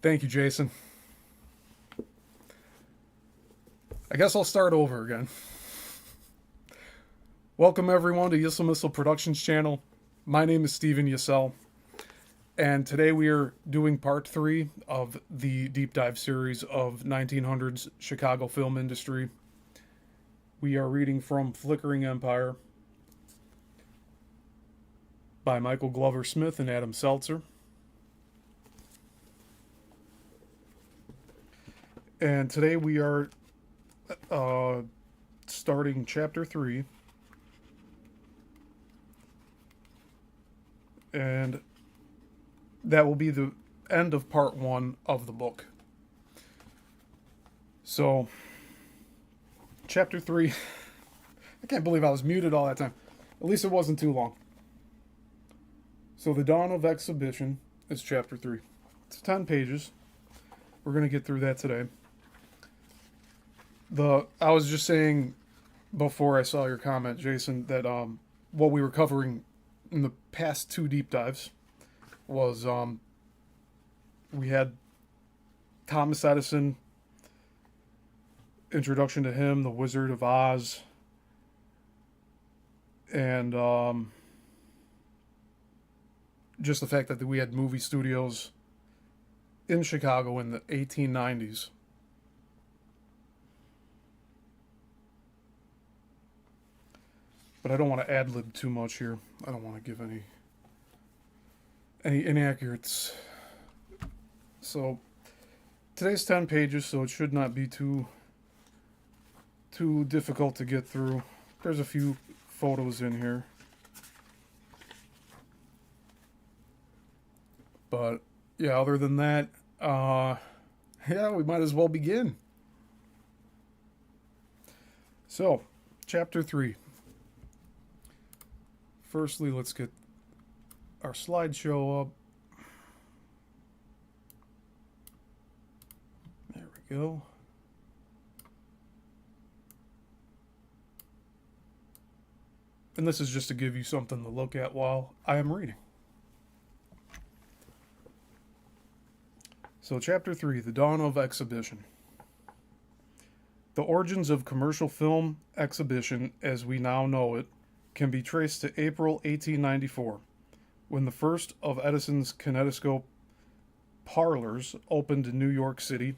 Thank you, Jason. I guess I'll start over again. Welcome everyone to Yissilmissil Productions channel. My name is Steven Yissel, and today we are doing part 3 of the deep dive series of 1900s Chicago film industry. We are reading from Flickering Empire by Michael Glover Smith and Adam Selzer. And today we are starting chapter 3. And that will be the end of part 1 of the book. So, chapter 3. I can't believe I was muted all that time. At least it wasn't too long. So, The Dawn of Exhibition is chapter 3. It's 10 pages. We're going to get through that today. I was just saying before I saw your comment, Jason, that what we were covering in the past 2 deep dives was we had Thomas Edison, introduction to him, The Wizard of Oz, and just the fact that we had movie studios in Chicago in the 1890s. But I don't want to ad-lib too much here. I don't want to give any inaccurates. So today's 10 pages, so it should not be too difficult to get through. There's a few photos in here. But yeah, other than that, yeah, we might as well begin. So, chapter 3. Firstly, let's get our slideshow up. There we go. And this is just to give you something to look at while I am reading. So, Chapter 3, The Dawn of Exhibition. The origins of commercial film exhibition, as we now know it, can be traced to April 1894, when the first of Edison's kinetoscope parlors opened in New York City,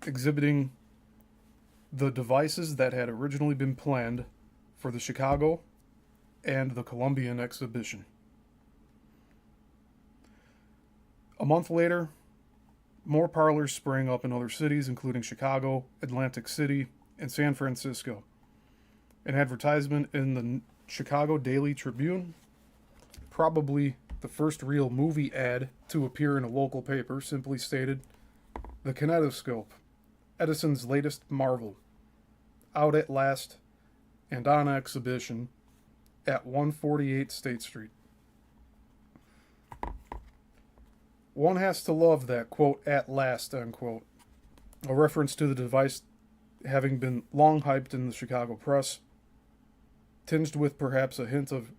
exhibiting the devices that had originally been planned for the Chicago and the Columbian exhibition. A month later, more parlors sprang up in other cities, including Chicago, Atlantic City, and San Francisco. An advertisement in the Chicago Daily Tribune, probably the first real movie ad to appear in a local paper, simply stated, "The kinetoscope, Edison's latest marvel, out at last and on exhibition at 148 State Street." One has to love that, quote, "at last," unquote, a reference to the device having been long hyped in the Chicago press, tinged with perhaps a hint of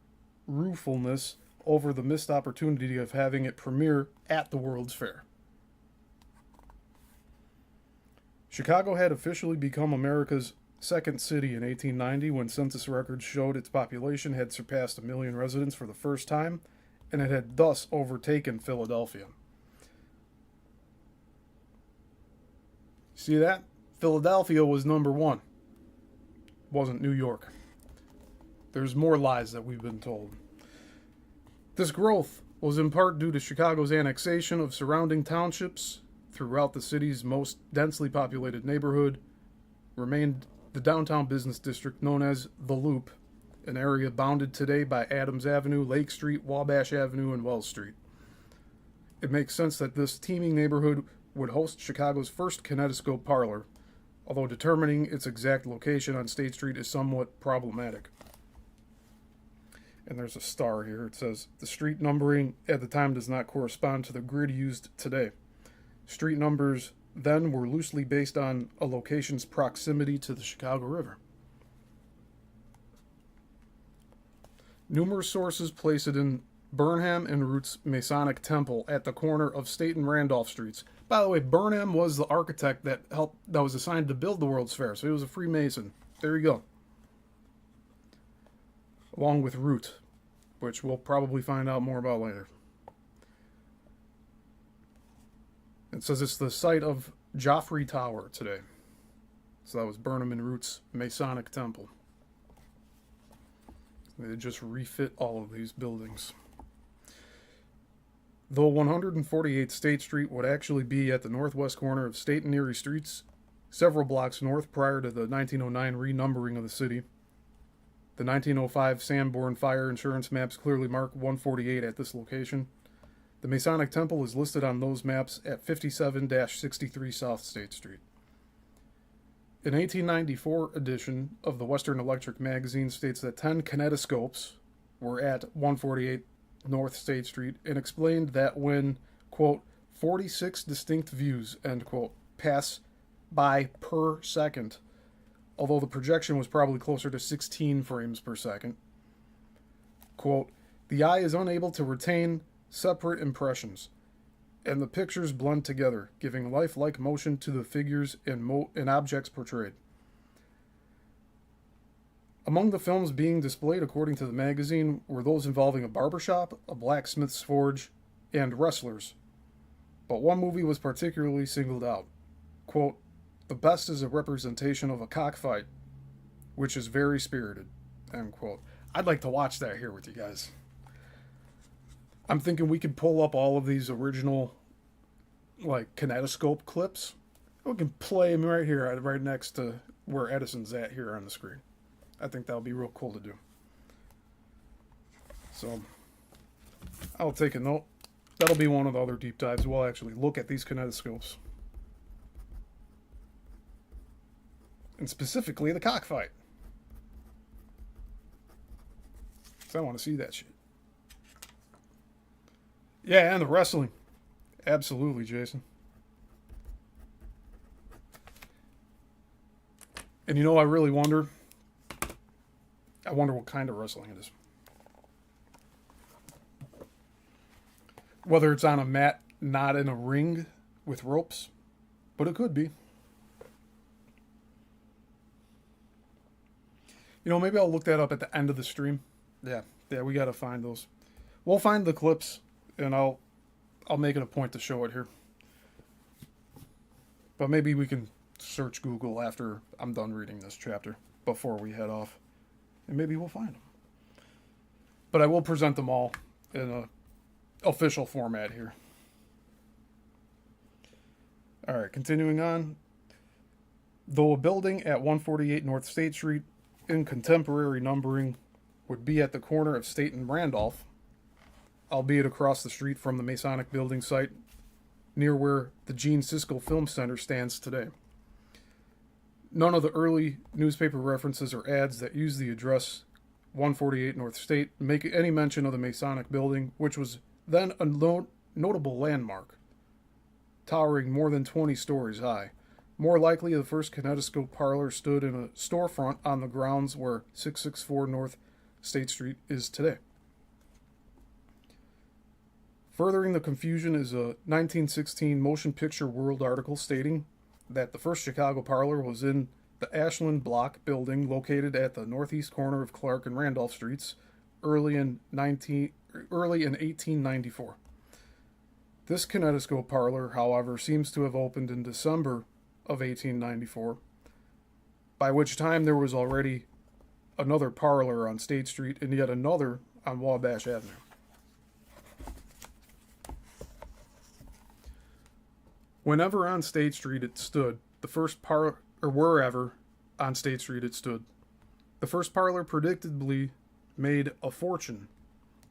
ruefulness over the missed opportunity of having it premiere at the World's Fair. Chicago had officially become America's second city in 1890 when census records showed its population had surpassed 1 million residents for the first time, and it had thus overtaken Philadelphia. See that? Philadelphia was number one. Wasn't New York. There's more lies that we've been told. This growth was in part due to Chicago's annexation of surrounding townships throughout the city's most densely populated neighborhood, remained the downtown business district known as The Loop, an area bounded today by Adams Avenue, Lake Street, Wabash Avenue, and Wells Street. It makes sense that this teeming neighborhood would host Chicago's first kinetoscope parlor, although determining its exact location on State Street is somewhat problematic. And there's a star here. It says, the street numbering at the time does not correspond to the grid used today. Street numbers then were loosely based on a location's proximity to the Chicago River. Numerous sources place it in Burnham and Root's Masonic Temple at the corner of State and Randolph Streets. By the way, Burnham was the architect that was assigned to build the World's Fair, so he was a Freemason. There you go. Along with Root, which we'll probably find out more about later. It says it's the site of Joffrey Tower today. So that was Burnham and Root's Masonic Temple. They just refit all of these buildings. Though 148 State Street would actually be at the northwest corner of State and Erie Streets, several blocks north prior to the 1909 renumbering of the city, the 1905 Sanborn fire insurance maps clearly mark 148 at this location. The Masonic Temple is listed on those maps at 57-63 South State Street. An 1894 edition of the Western Electric magazine states that 10 kinetoscopes were at 148 North State Street and explained that when, quote, 46 distinct views, end quote, pass by per second, although the projection was probably closer to 16 frames per second, quote, the eye is unable to retain separate impressions, and the pictures blend together, giving lifelike motion to the figures and objects portrayed. Among the films being displayed, according to the magazine, were those involving a barbershop, a blacksmith's forge, and wrestlers. But one movie was particularly singled out. Quote, the best is a representation of a cockfight, which is very spirited, end quote. I'd like to watch that here with you guys. I'm thinking we could pull up all of these original, kinetoscope clips. We can play them right here, right next to where Edison's at here on the screen. I think that would be real cool to do. So, I'll take a note That'll be one of the other deep dives. We'll actually look at these kinetoscopes. And specifically the cockfight. Because I want to see that shit. Yeah, and the wrestling. Absolutely, Jason. And you know, I really wonder. I wonder what kind of wrestling it is. Whether it's on a mat, not in a ring with ropes. But it could be. You know, maybe I'll look that up at the end of the stream. Yeah, we gotta find those. We'll find the clips, and I'll make it a point to show it here. But maybe we can search Google after I'm done reading this chapter before we head off, and maybe we'll find them. But I will present them all in a official format here. All right, continuing on. Though a building at 148 North State Street in contemporary numbering would be at the corner of State and Randolph, albeit across the street from the Masonic building site near where the Gene Siskel Film Center stands today. None of the early newspaper references or ads that use the address 148 North State make any mention of the Masonic building, which was then a notable landmark, towering more than 20 stories high. More likely, the first kinetoscope parlor stood in a storefront on the grounds where 664 North State Street is today. Furthering the confusion is a 1916 Motion Picture World article stating that the first Chicago parlor was in the Ashland Block building located at the northeast corner of Clark and Randolph Streets early in 1894. This kinetoscope parlor, however, seems to have opened in December of 1894, by which time there was already another parlor on State Street and yet another on Wabash Avenue. Whenever on State Street it stood, the first parlor, or wherever on State Street it stood, the first parlor predictably made a fortune,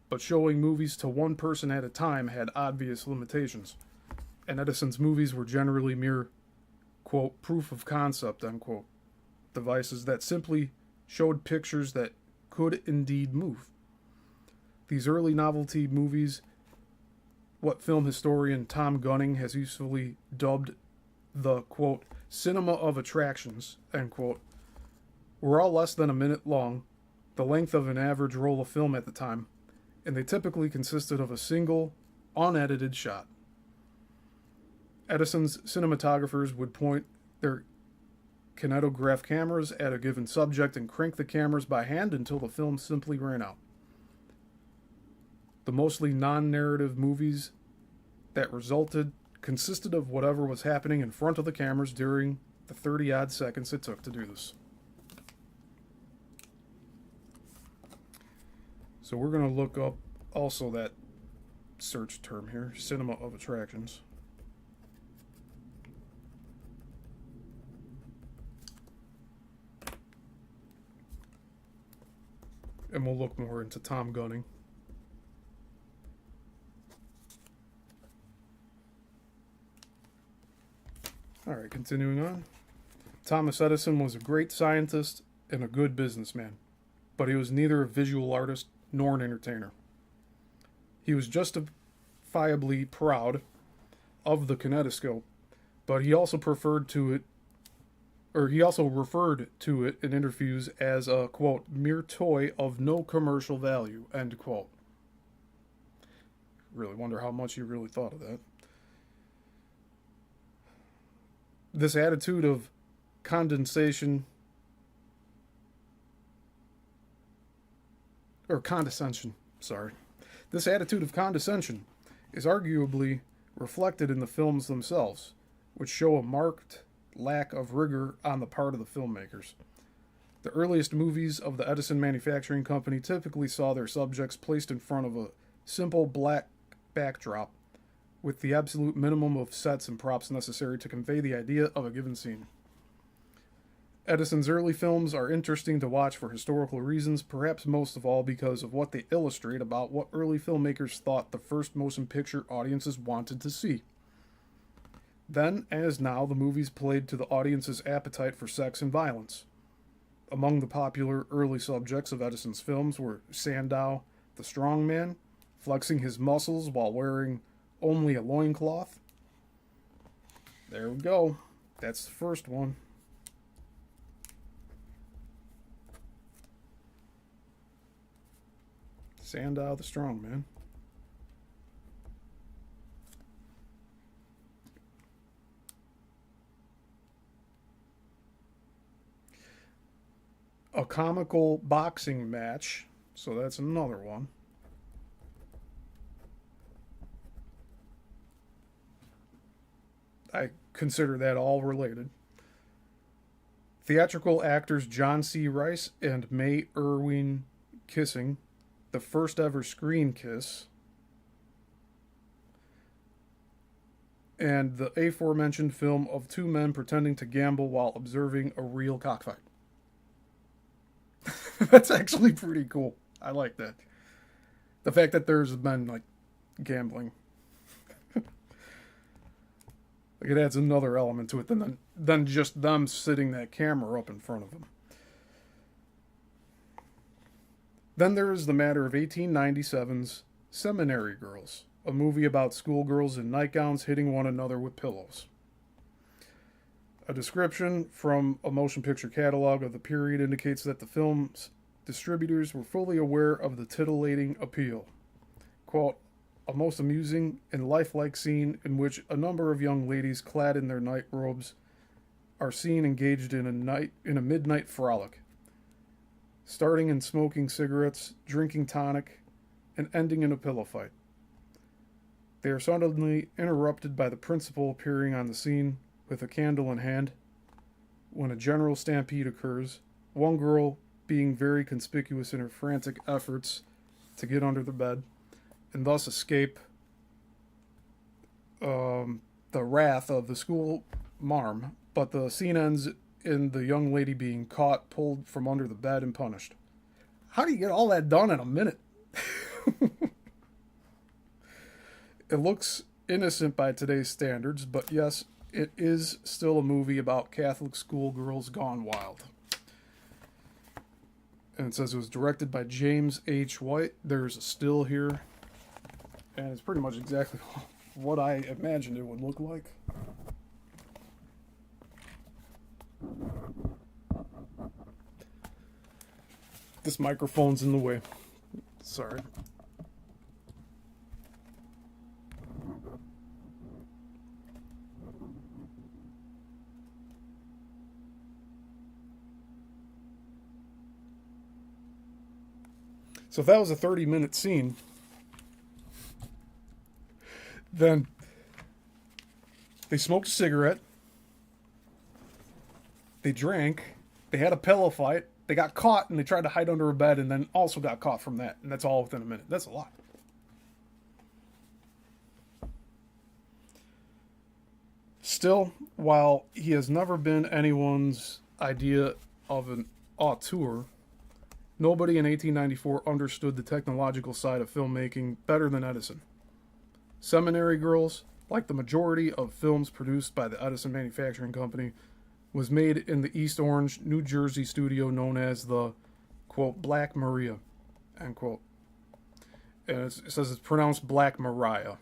but showing movies to one person at a time had obvious limitations, and Edison's movies were generally mere, quote, proof of concept, unquote, devices that simply showed pictures that could indeed move. These early novelty movies, what film historian Tom Gunning has usefully dubbed the, quote, cinema of attractions, end quote, were all less than a minute long, the length of an average roll of film at the time, and they typically consisted of a single, unedited shot. Edison's cinematographers would point their kinetograph cameras at a given subject and crank the cameras by hand until the film simply ran out. The mostly non-narrative movies that resulted consisted of whatever was happening in front of the cameras during the 30-odd seconds it took to do this. So we're going to look up also that search term here, cinema of attractions. And we'll look more into Tom Gunning. All right, continuing on. Thomas Edison was a great scientist and a good businessman, but he was neither a visual artist nor an entertainer. He was justifiably proud of the kinetoscope, but he also referred to it in interviews as a, quote, mere toy of no commercial value, end quote. Really wonder how much he really thought of that. This attitude of condescension This attitude of condescension is arguably reflected in the films themselves, which show a marked lack of rigor on the part of the filmmakers. The earliest movies of the Edison Manufacturing Company typically saw their subjects placed in front of a simple black backdrop with the absolute minimum of sets and props necessary to convey the idea of a given scene. Edison's early films are interesting to watch for historical reasons, perhaps most of all because of what they illustrate about what early filmmakers thought the first motion picture audiences wanted to see. Then, as now, the movies played to the audience's appetite for sex and violence. Among the popular early subjects of Edison's films were Sandow, the strongman, flexing his muscles while wearing only a loincloth. There we go. That's the first one. Sandow the strongman. A comical boxing match. So that's another one. I consider that all related. Theatrical actors John C. Rice and May Irwin kissing. The first ever screen kiss. And the aforementioned film of two men pretending to gamble while observing a real cockfight. That's actually pretty cool. I like that. The fact that there's men like gambling. Like it adds another element to it than just them sitting that camera up in front of them. Then there is the matter of 1897's Seminary Girls, a movie about schoolgirls in nightgowns hitting one another with pillows. A description from a motion picture catalog of the period indicates that the film's distributors were fully aware of the titillating appeal. Quote, a most amusing and lifelike scene in which a number of young ladies clad in their night robes are seen engaged in a midnight frolic, starting in smoking cigarettes, drinking tonic, and ending in a pillow fight. They are suddenly interrupted by the principal appearing on the scene with a candle in hand. When a general stampede occurs, one girl being very conspicuous in her frantic efforts to get under the bed and thus escape the wrath of the school marm, but the scene ends in the young lady being caught, pulled from under the bed, and punished. How do you get all that done in a minute? It looks innocent by today's standards, but yes, it is still a movie about Catholic schoolgirls gone wild. And it says it was directed by James H. White. There's a still here. And it's pretty much exactly what I imagined it would look like. This microphone's in the way. Sorry. So if that was a 30-minute scene, then they smoked a cigarette, they drank, they had a pillow fight, they got caught, and they tried to hide under a bed, and then also got caught from that. And that's all within a minute. That's a lot. Still, while he has never been anyone's idea of an auteur, nobody in 1894 understood the technological side of filmmaking better than Edison. Seminary Girls, like the majority of films produced by the Edison Manufacturing Company, was made in the East Orange, New Jersey studio known as the, quote, Black Maria, end quote. And it says it's pronounced Black Mariah.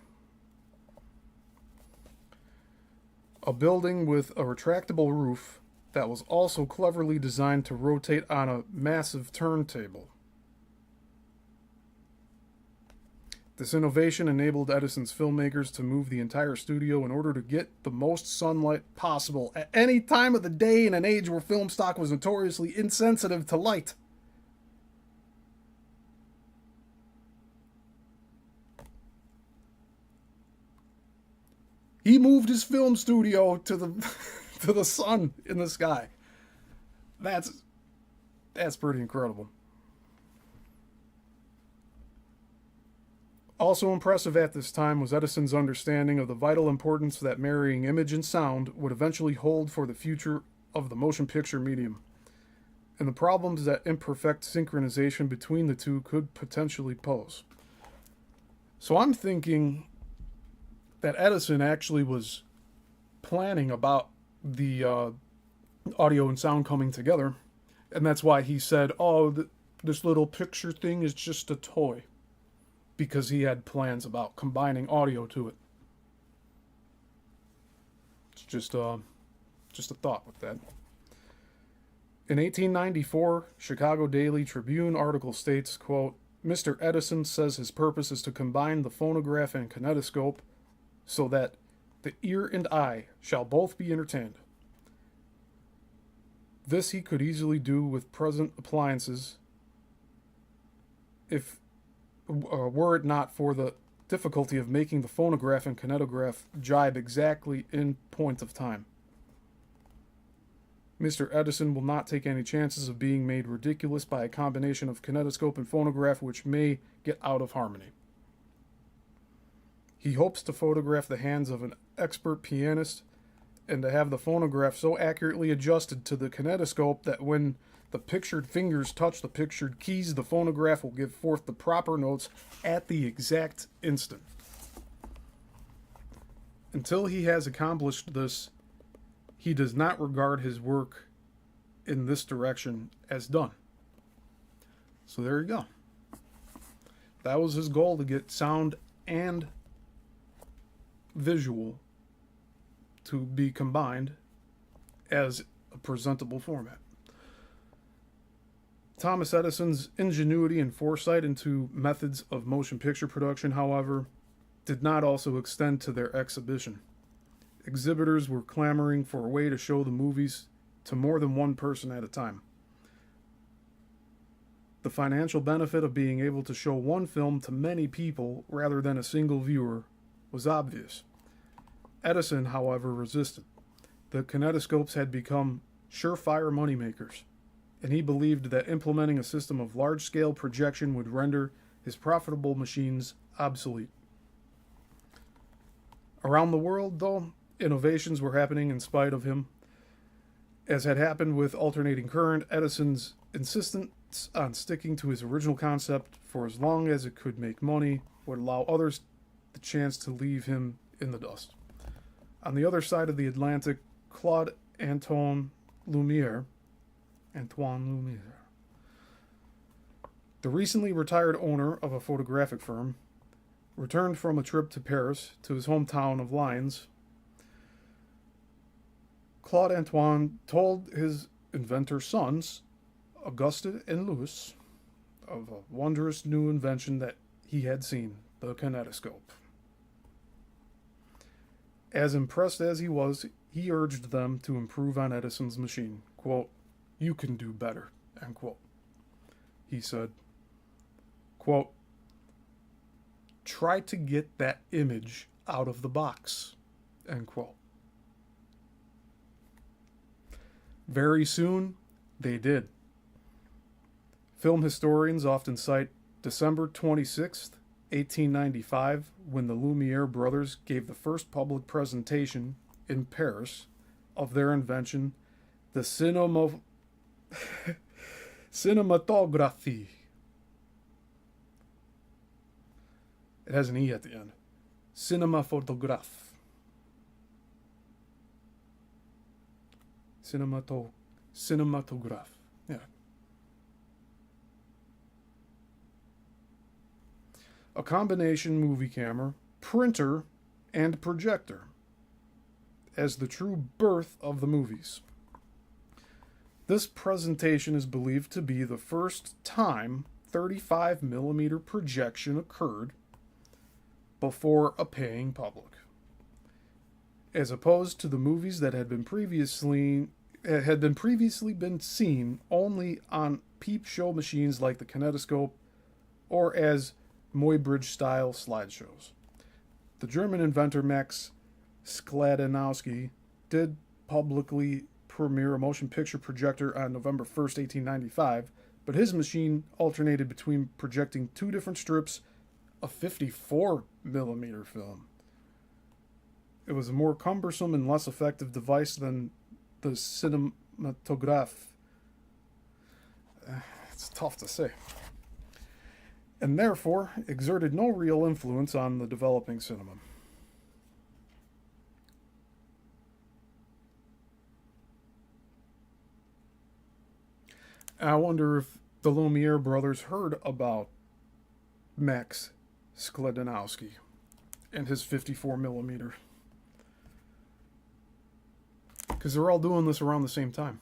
A building with a retractable roof that was also cleverly designed to rotate on a massive turntable. This innovation enabled Edison's filmmakers to move the entire studio in order to get the most sunlight possible at any time of the day in an age where film stock was notoriously insensitive to light. He moved his film studio to the to the sun in the sky. That's pretty incredible. Also impressive at this time was Edison's understanding of the vital importance that marrying image and sound would eventually hold for the future of the motion picture medium, and the problems that imperfect synchronization between the two could potentially pose. So I'm thinking that Edison actually was planning about the audio and sound coming together, and that's why he said, "Oh, this little picture thing is just a toy," because he had plans about combining audio to it. It's just a thought with that. In 1894, Chicago Daily Tribune article states, quote, "Mr. Edison says his purpose is to combine the phonograph and kinetoscope so that the ear and eye shall both be entertained. This he could easily do with present appliances if were it not for the difficulty of making the phonograph and kinetograph jibe exactly in point of time. Mr. Edison will not take any chances of being made ridiculous by a combination of kinetoscope and phonograph which may get out of harmony. He hopes to photograph the hands of an expert pianist and to have the phonograph so accurately adjusted to the kinetoscope that when the pictured fingers touch the pictured keys, the phonograph will give forth the proper notes at the exact instant. Until he has accomplished this, he does not regard his work in this direction as done." So there you go. That was his goal, to get sound and visual to be combined as a presentable format. Thomas Edison's ingenuity and foresight into methods of motion picture production, however, did not also extend to their exhibition. Exhibitors were clamoring for a way to show the movies to more than one person at a time. The financial benefit of being able to show one film to many people rather than a single viewer was obvious. Edison, however, resisted. The kinetoscopes had become surefire moneymakers, and he believed that implementing a system of large-scale projection would render his profitable machines obsolete. Around the world, though, innovations were happening in spite of him. As had happened with alternating current, Edison's insistence on sticking to his original concept for as long as it could make money would allow others the chance to leave him in the dust. On the other side of the Atlantic, Claude Antoine Lumière, the recently retired owner of a photographic firm, returned from a trip to Paris to his hometown of Lyons. Claude Antoine told his inventor sons, Auguste and Louis, of a wondrous new invention that he had seen, the kinetoscope. As impressed as he was, he urged them to improve on Edison's machine. Quote, "You can do better," end quote. He said, quote, "Try to get that image out of the box," end quote. Very soon, they did. Film historians often cite December 26th, 1895, when the Lumière brothers gave the first public presentation in Paris of their invention, the cinematography. It has an E at the end. Cinematograph. Cinematograph. Yeah. A combination movie camera, printer, and projector as the true birth of the movies. This presentation is believed to be the first time 35mm projection occurred before a paying public, as opposed to the movies that had previously been seen only on peep show machines like the kinetoscope or as Muybridge-style slideshows. The German inventor Max Skladanowski did publicly premiere a motion picture projector on November 1st, 1895, but his machine alternated between projecting two different strips of 54mm film. It was a more cumbersome and less effective device than the cinematograph. It's tough to say. And therefore exerted no real influence on the developing cinema. And I wonder if the Lumiere brothers heard about Max Sklodowski and his 54 millimeter. Because they're all doing this around the same time.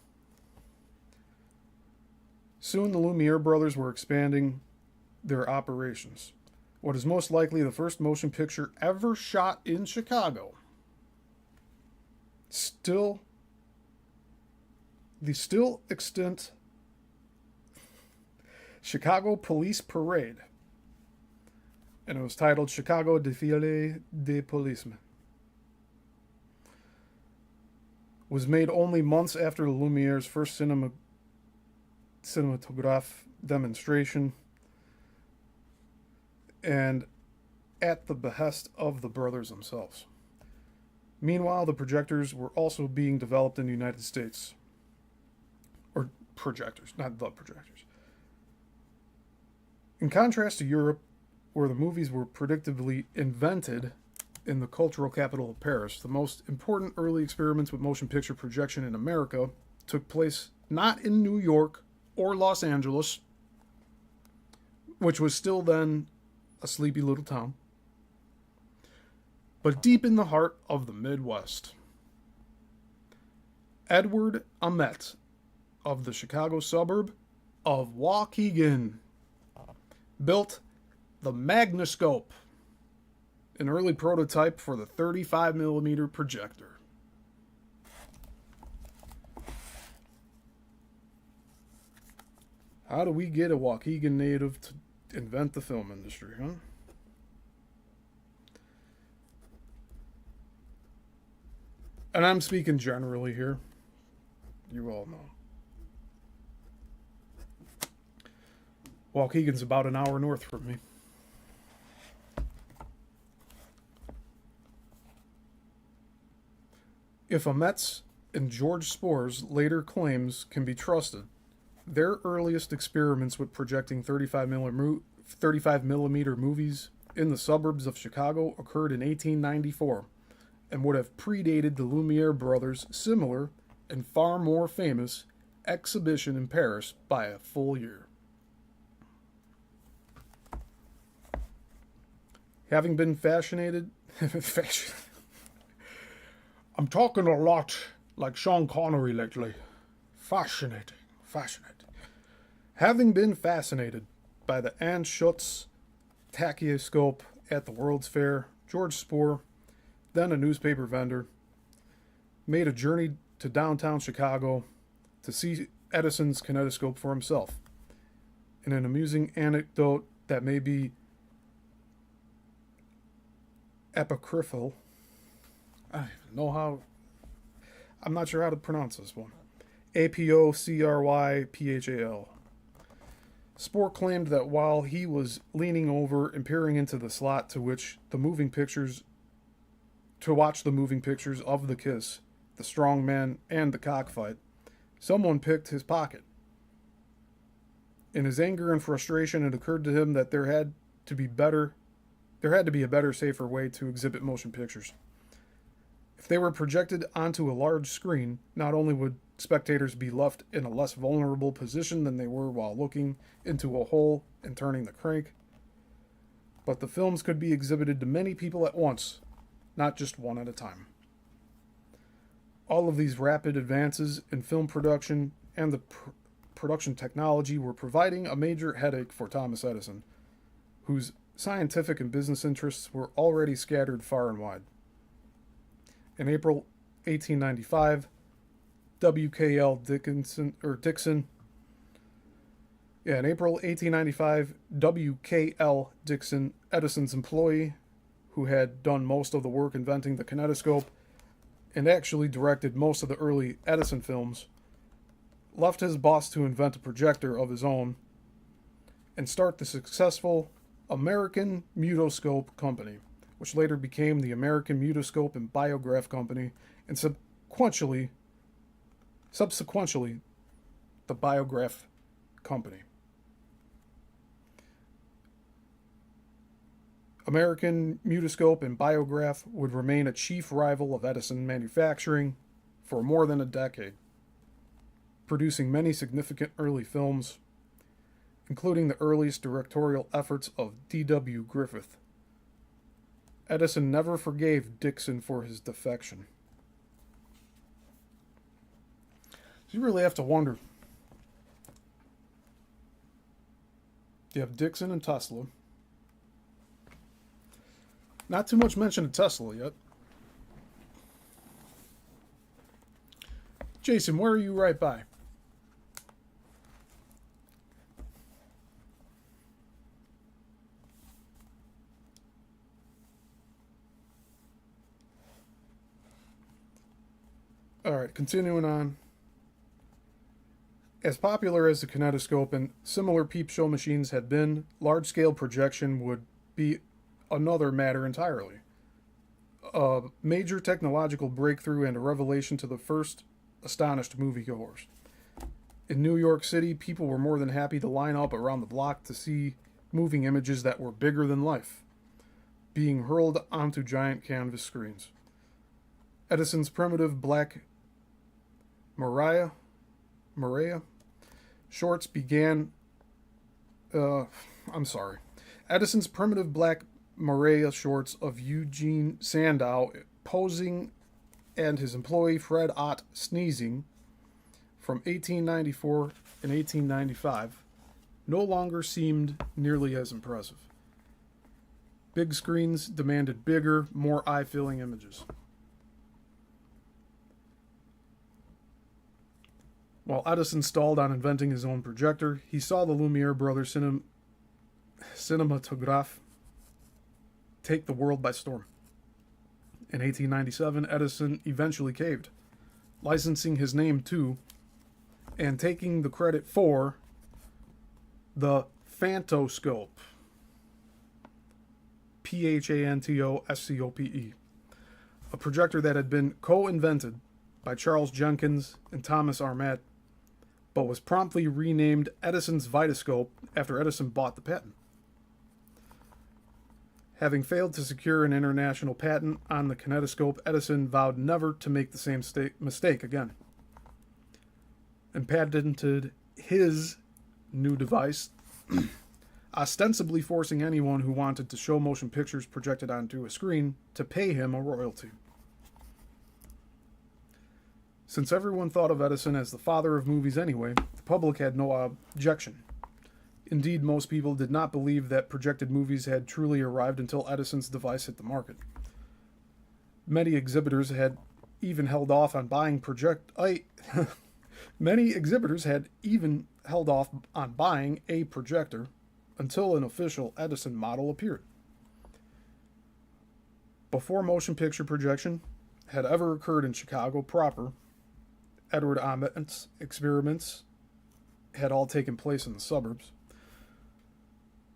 Soon the Lumiere brothers were expanding their operations. What is most likely the first motion picture ever shot in Chicago. The still extant Chicago Police Parade. And it was titled Chicago Défilé des Policemen. Was made only months after the Lumiere's first cinematograph demonstration, and at the behest of the brothers themselves. Meanwhile, the projectors were also being developed in the United States. Or projectors, not the projectors. In contrast to Europe, where the movies were predictably invented in the cultural capital of Paris, the most important early experiments with motion picture projection in America took place not in New York or Los Angeles, which was still then a sleepy little town, but deep in the heart of the Midwest. Edward Ahmet of the Chicago suburb of Waukegan built the Magnoscope, an early prototype for the 35 millimeter projector. How do we get a Waukegan native to invent the film industry, huh? And I'm speaking generally here. You all know. Waukegan's about an hour north from me. If Ahmet's and George Spore's later claims can be trusted, their earliest experiments with projecting 35 millimeter movies in the suburbs of Chicago occurred in 1894 and would have predated the Lumiere brothers' similar and far more famous exhibition in Paris by a full year. Having been I'm talking a lot like Sean Connery lately. Fascinating. Having been fascinated by the Anschutz tachyoscope at the World's Fair, George Spore, then a newspaper vendor, made a journey to downtown Chicago to see Edison's kinetoscope for himself. In an amusing anecdote that may be apocryphal, I don't even know how, I'm not sure how to pronounce this one. Apocryphal. Spore claimed that while he was leaning over and peering into the slot to watch the moving pictures of The Kiss, The Strong Man, and The Cockfight, someone picked his pocket. In his anger and frustration, it occurred to him that there had to be a better, safer way to exhibit motion pictures. If they were projected onto a large screen, not only would spectators be left in a less vulnerable position than they were while looking into a hole and turning the crank, but the films could be exhibited to many people at once, not just one at a time. All of these rapid advances in film production and the production technology were providing a major headache for Thomas Edison, whose scientific and business interests were already scattered far and wide. In April 1895, W.K.L. Dixon, Edison's employee, who had done most of the work inventing the kinetoscope and actually directed most of the early Edison films, left his boss to invent a projector of his own and start the successful American Mutoscope Company, which later became the American Mutoscope and Biograph Company, and subsequently subsequently the Biograph Company. American Mutoscope and Biograph would remain a chief rival of Edison manufacturing for more than a decade, producing many significant early films, including the earliest directorial efforts of D.W. Griffith. Edison never forgave Dixon for his defection. You really have to wonder. You have Dixon and Tesla. Not too much mention of Tesla yet. Jason, where are you right by? Alright, continuing on. As popular as the kinetoscope and similar peep show machines had been, large-scale projection would be another matter entirely. A major technological breakthrough and a revelation to the first astonished moviegoers. In New York City, people were more than happy to line up around the block to see moving images that were bigger than life, being hurled onto giant canvas screens. Edison's primitive black Maria shorts began. Edison's primitive black Maria shorts of Eugene Sandow posing and his employee Fred Ott sneezing from 1894 and 1895 no longer seemed nearly as impressive. Big screens demanded bigger, more eye-filling images. While Edison stalled on inventing his own projector, he saw the Lumiere brothers' cinematograph take the world by storm. In 1897, Edison eventually caved, licensing his name to and taking the credit for the phantoscope, Phantoscope, a projector that had been co-invented by Charles Jenkins and Thomas Armat, but was promptly renamed Edison's Vitascope after Edison bought the patent. Having failed to secure an international patent on the kinetoscope, Edison vowed never to make the same mistake again, and patented his new device, ostensibly forcing anyone who wanted to show motion pictures projected onto a screen to pay him a royalty. Since everyone thought of Edison as the father of movies anyway, the public had no objection. Indeed, most people did not believe that projected movies had truly arrived until Edison's device hit the market. Many exhibitors had even held off on buying a projector until an official Edison model appeared. Before motion picture projection had ever occurred in Chicago proper, Edward Ahmet's experiments had all taken place in the suburbs.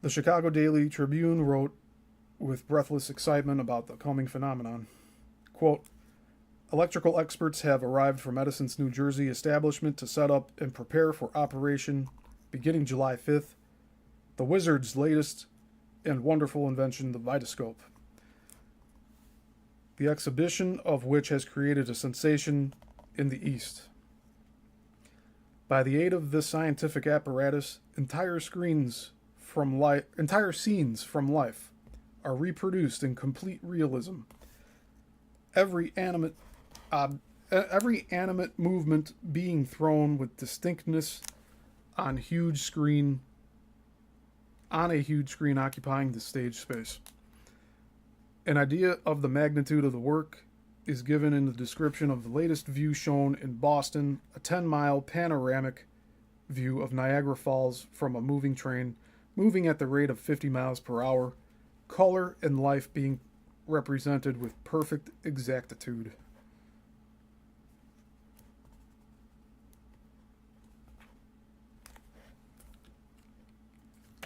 The Chicago Daily Tribune wrote with breathless excitement about the coming phenomenon. Quote, electrical experts have arrived from Edison's New Jersey establishment to set up and prepare for operation beginning July 5th, the wizard's latest and wonderful invention, the Vitascope. The exhibition of which has created a sensation in the East. By the aid of this scientific apparatus, entire scenes from life are reproduced in complete realism. Every animate movement being thrown with distinctness on a huge screen occupying the stage space. An idea of the magnitude of the work is given in the description of the latest view shown in Boston, a 10-mile panoramic view of Niagara Falls from a moving train, moving at the rate of 50 miles per hour, color and life being represented with perfect exactitude.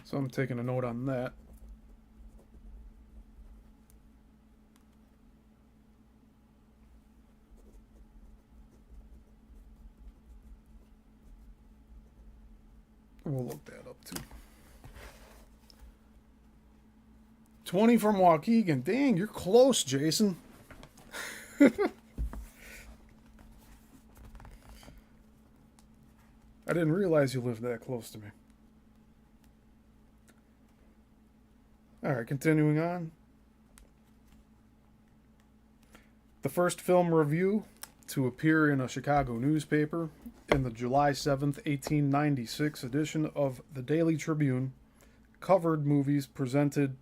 So I'm taking a note on that. We'll look that up too. 20 from Waukegan. Dang, you're close, Jason. I didn't realize you lived that close to me. Alright, continuing on. The first film review to appear in a Chicago newspaper in the July 7th, 1896 edition of the Daily Tribune covered movies presented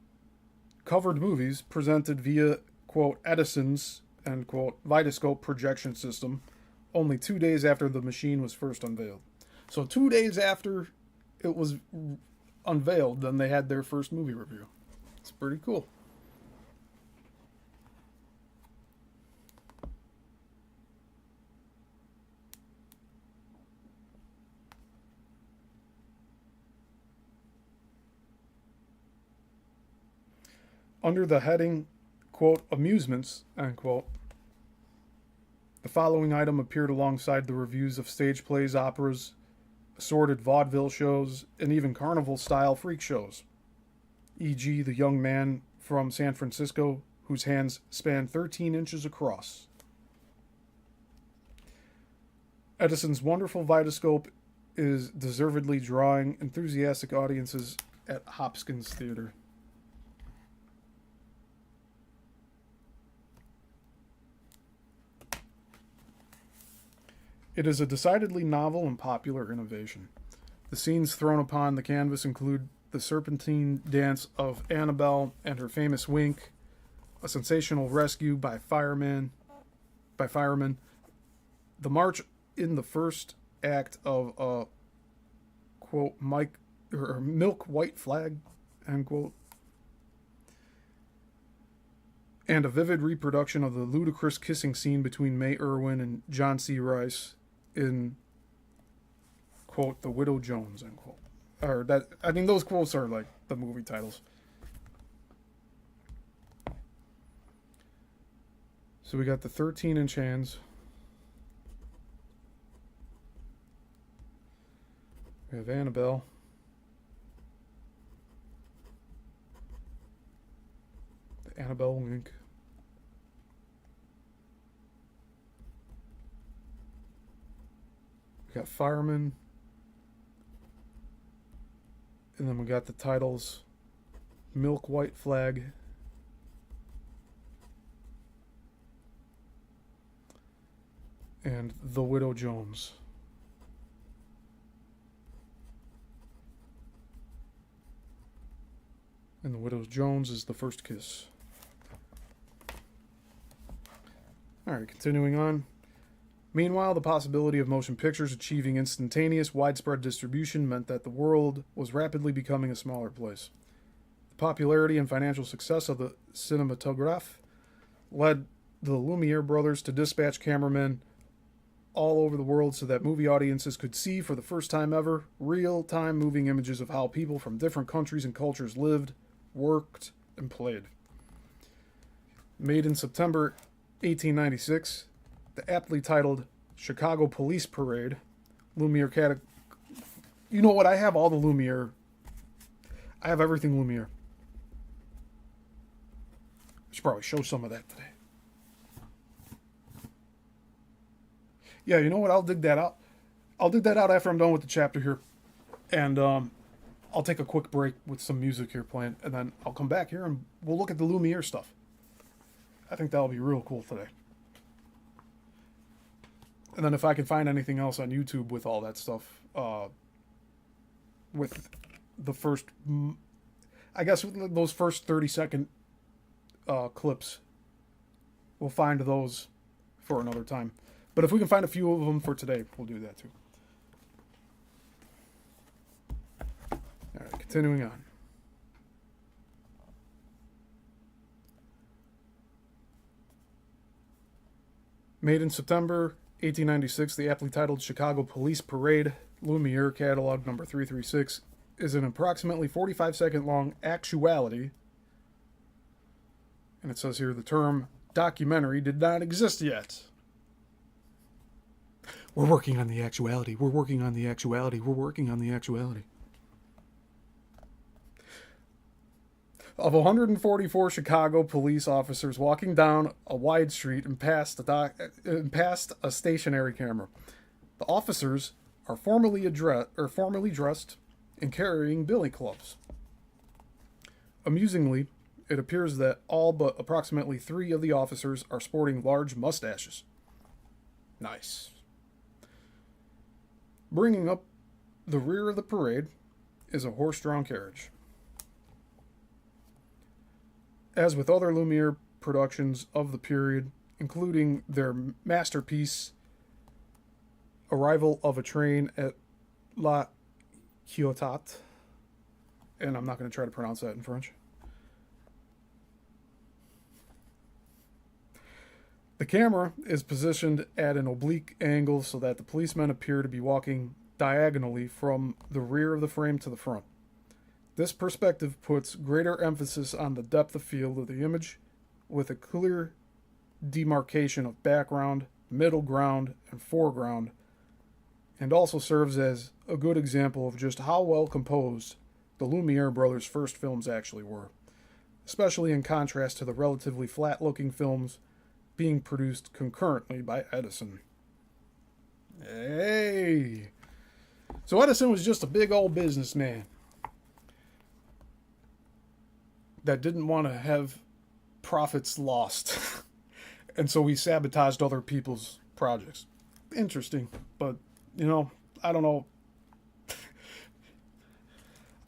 via, quote, Edison's, end quote, Vitascope projection system only 2 days after the machine was first unveiled. So 2 days after it was unveiled, then they had their first movie review. It's pretty cool. Under the heading, quote, amusements, end quote, the following item appeared alongside the reviews of stage plays, operas, assorted vaudeville shows, and even carnival-style freak shows, e.g. The Young Man from San Francisco, whose hands span 13 inches across. Edison's wonderful Vitascope is deservedly drawing enthusiastic audiences at Hopkins Theater. It is a decidedly novel and popular innovation. The scenes thrown upon the canvas include the serpentine dance of Annabelle and her famous wink, a sensational rescue by firemen, the march in the first act of a, quote, milk white flag, end quote, and a vivid reproduction of the ludicrous kissing scene between May Irwin and John C. Rice in, quote, The Widow Jones, end quote. Or that, I mean, those quotes are like the movie titles. So we got the 13-inch hands. We have Annabelle. The Annabelle wink. We got firemen. And then we got the titles Milk White Flag, and The Widow Jones. And The Widow Jones is the first kiss. Alright, continuing on. Meanwhile, the possibility of motion pictures achieving instantaneous, widespread distribution meant that the world was rapidly becoming a smaller place. The popularity and financial success of the cinematograph led the Lumiere brothers to dispatch cameramen all over the world so that movie audiences could see, for the first time ever, real-time moving images of how people from different countries and cultures lived, worked, and played. Made in September 1896, the aptly titled Chicago Police Parade, Lumiere you know what? I have all the Lumiere. I have everything Lumiere. I should probably show some of that today. Yeah, you know what? I'll dig that out. I'll dig that out after I'm done with the chapter here. And I'll take a quick break with some music here playing. And then I'll come back here and we'll look at the Lumiere stuff. I think that'll be real cool today. And then if I can find anything else on YouTube with all that stuff, with the first, I guess those first 30-second clips, we'll find those for another time. But if we can find a few of them for today, we'll do that too. All right, continuing on. Made in September 1896, the aptly titled Chicago Police Parade, Lumiere catalog number 336, is an approximately 45-second long actuality. And it says here the term documentary did not exist yet. We're working on the actuality. We're working on the actuality. We're working on the actuality. Of 144 Chicago police officers walking down a wide street and past a stationary camera. The officers are formally dressed and carrying billy clubs. Amusingly, it appears that all but approximately 3 of the officers are sporting large mustaches. Nice. Bringing up the rear of the parade is a horse-drawn carriage. As with other Lumiere productions of the period, including their masterpiece, Arrival of a Train at La Ciotat, and I'm not going to try to pronounce that in French. The camera is positioned at an oblique angle so that the policemen appear to be walking diagonally from the rear of the frame to the front. This perspective puts greater emphasis on the depth of field of the image, with a clear demarcation of background, middle ground, and foreground, and also serves as a good example of just how well composed the Lumiere brothers' first films actually were, especially in contrast to the relatively flat-looking films being produced concurrently by Edison. Hey! So Edison was just a big old businessman that didn't want to have profits lost. And so he sabotaged other people's projects. Interesting. But, I don't know.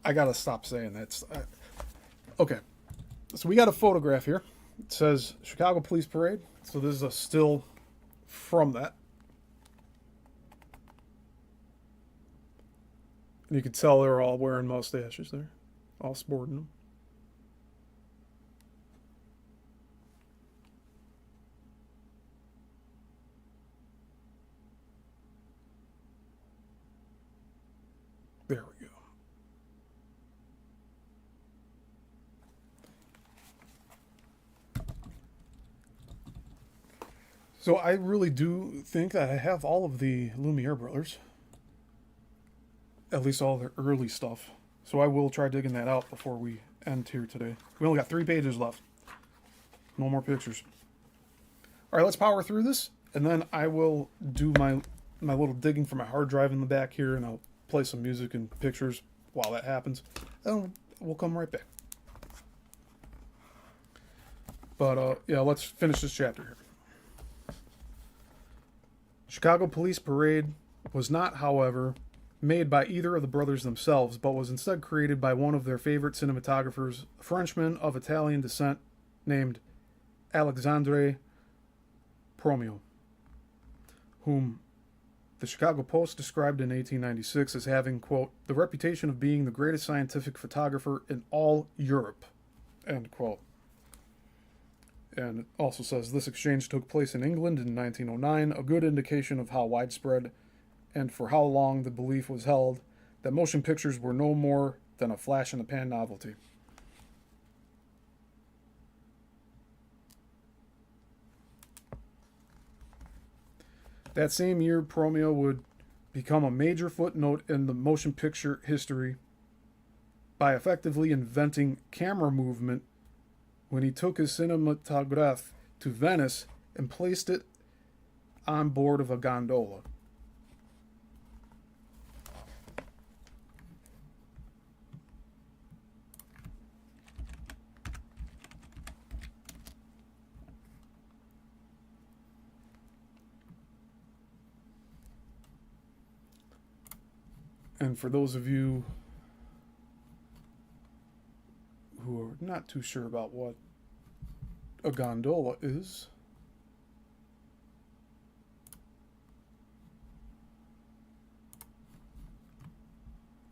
I gotta stop saying that. Okay. So we got a photograph here. It says Chicago Police Parade. So this is a still from that. And you can tell they're all wearing mustaches there. All sporting them. There we go. So I really do think that I have all of the Lumiere brothers. At least all their early stuff. So I will try digging that out before we end here today. We only got 3 pages left. No more pictures. Alright, let's power through this. And then I will do my little digging for my hard drive in the back here. And I'll play some music and pictures while that happens. And we'll come right back. But yeah, let's finish this chapter here. Chicago Police Parade was not, however, made by either of the brothers themselves, but was instead created by one of their favorite cinematographers, a Frenchman of Italian descent named Alexandre Promio, whom the Chicago Post described in 1896 as having, quote, the reputation of being the greatest scientific photographer in all Europe, end quote. And it also says this exchange took place in England in 1909, a good indication of how widespread and for how long the belief was held that motion pictures were no more than a flash-in-the-pan novelty. That same year, Promio would become a major footnote in the motion picture history by effectively inventing camera movement when he took his cinematograph to Venice and placed it on board of a gondola. And for those of you who are not too sure about what a gondola is,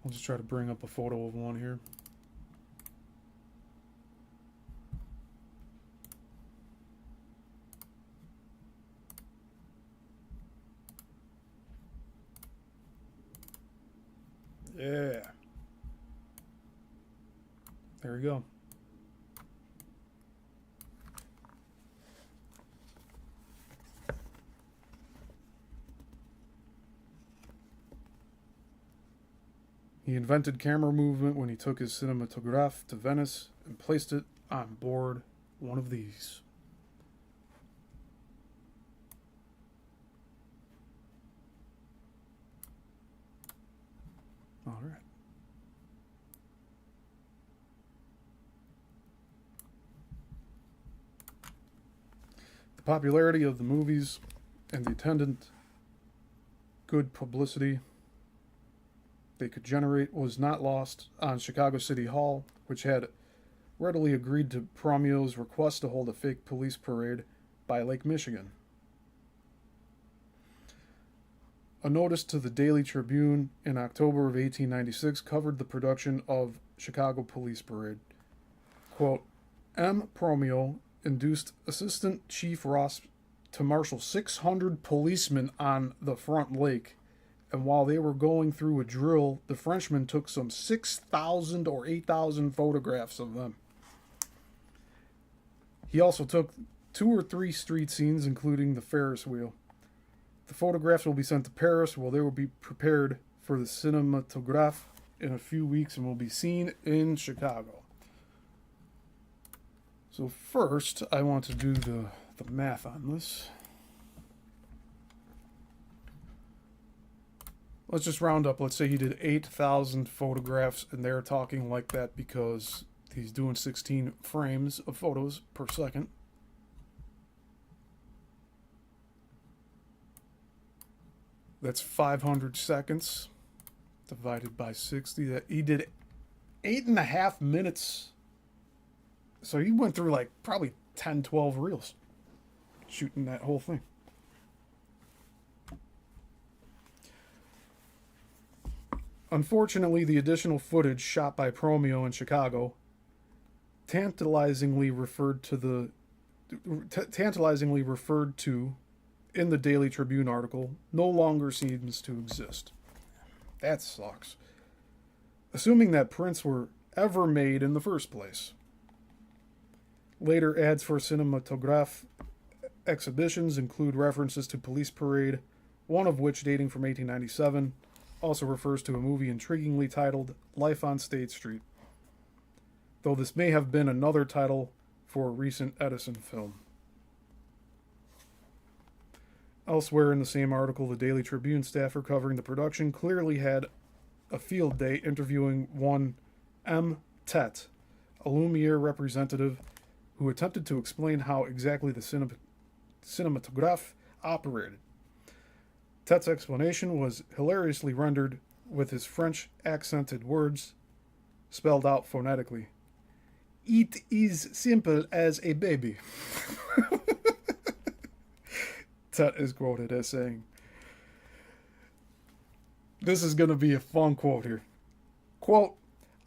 I'll just try to bring up a photo of one here. Yeah. There we go. He invented camera movement when he took his cinematograph to Venice and placed it on board one of these. All right. The popularity of the movies and the attendant good publicity they could generate was not lost on Chicago City Hall, which had readily agreed to Promio's request to hold a fake police parade by Lake Michigan. A notice to the Daily Tribune in October of 1896 covered the production of Chicago Police Parade. Quote, M. Promio induced Assistant Chief Ross to marshal 600 policemen on the front lake, and while they were going through a drill, the Frenchmen took some 6,000 or 8,000 photographs of them. He also took 2 or 3 street scenes, including the Ferris wheel. The photographs will be sent to Paris, where they will be prepared for the cinematograph in a few weeks and will be seen in Chicago. So first, I want to do the math on this. Let's just round up. Let's say he did 8,000 photographs, and they're talking like that because he's doing 16 frames of photos per second. That's 500 seconds divided by 60. That he did 8.5 minutes. So he went through like probably 10, 12 reels shooting that whole thing. Unfortunately, the additional footage shot by Promio in Chicago tantalizingly referred to in the Daily Tribune article no longer seems to exist. That sucks. Assuming that prints were ever made in the first place. Later ads for cinematograph exhibitions include references to Police Parade, one of which, dating from 1897, also refers to a movie intriguingly titled Life on State Street, though this may have been another title for a recent Edison film. Elsewhere in the same article, the Daily Tribune staffer covering the production clearly had a field day interviewing one M. Tet, a Lumiere representative who attempted to explain how exactly the cinematograph operated. Tet's explanation was hilariously rendered with his French accented words spelled out phonetically. It is simple as a baby. Tet is quoted as saying, this is going to be a fun quote here. Quote,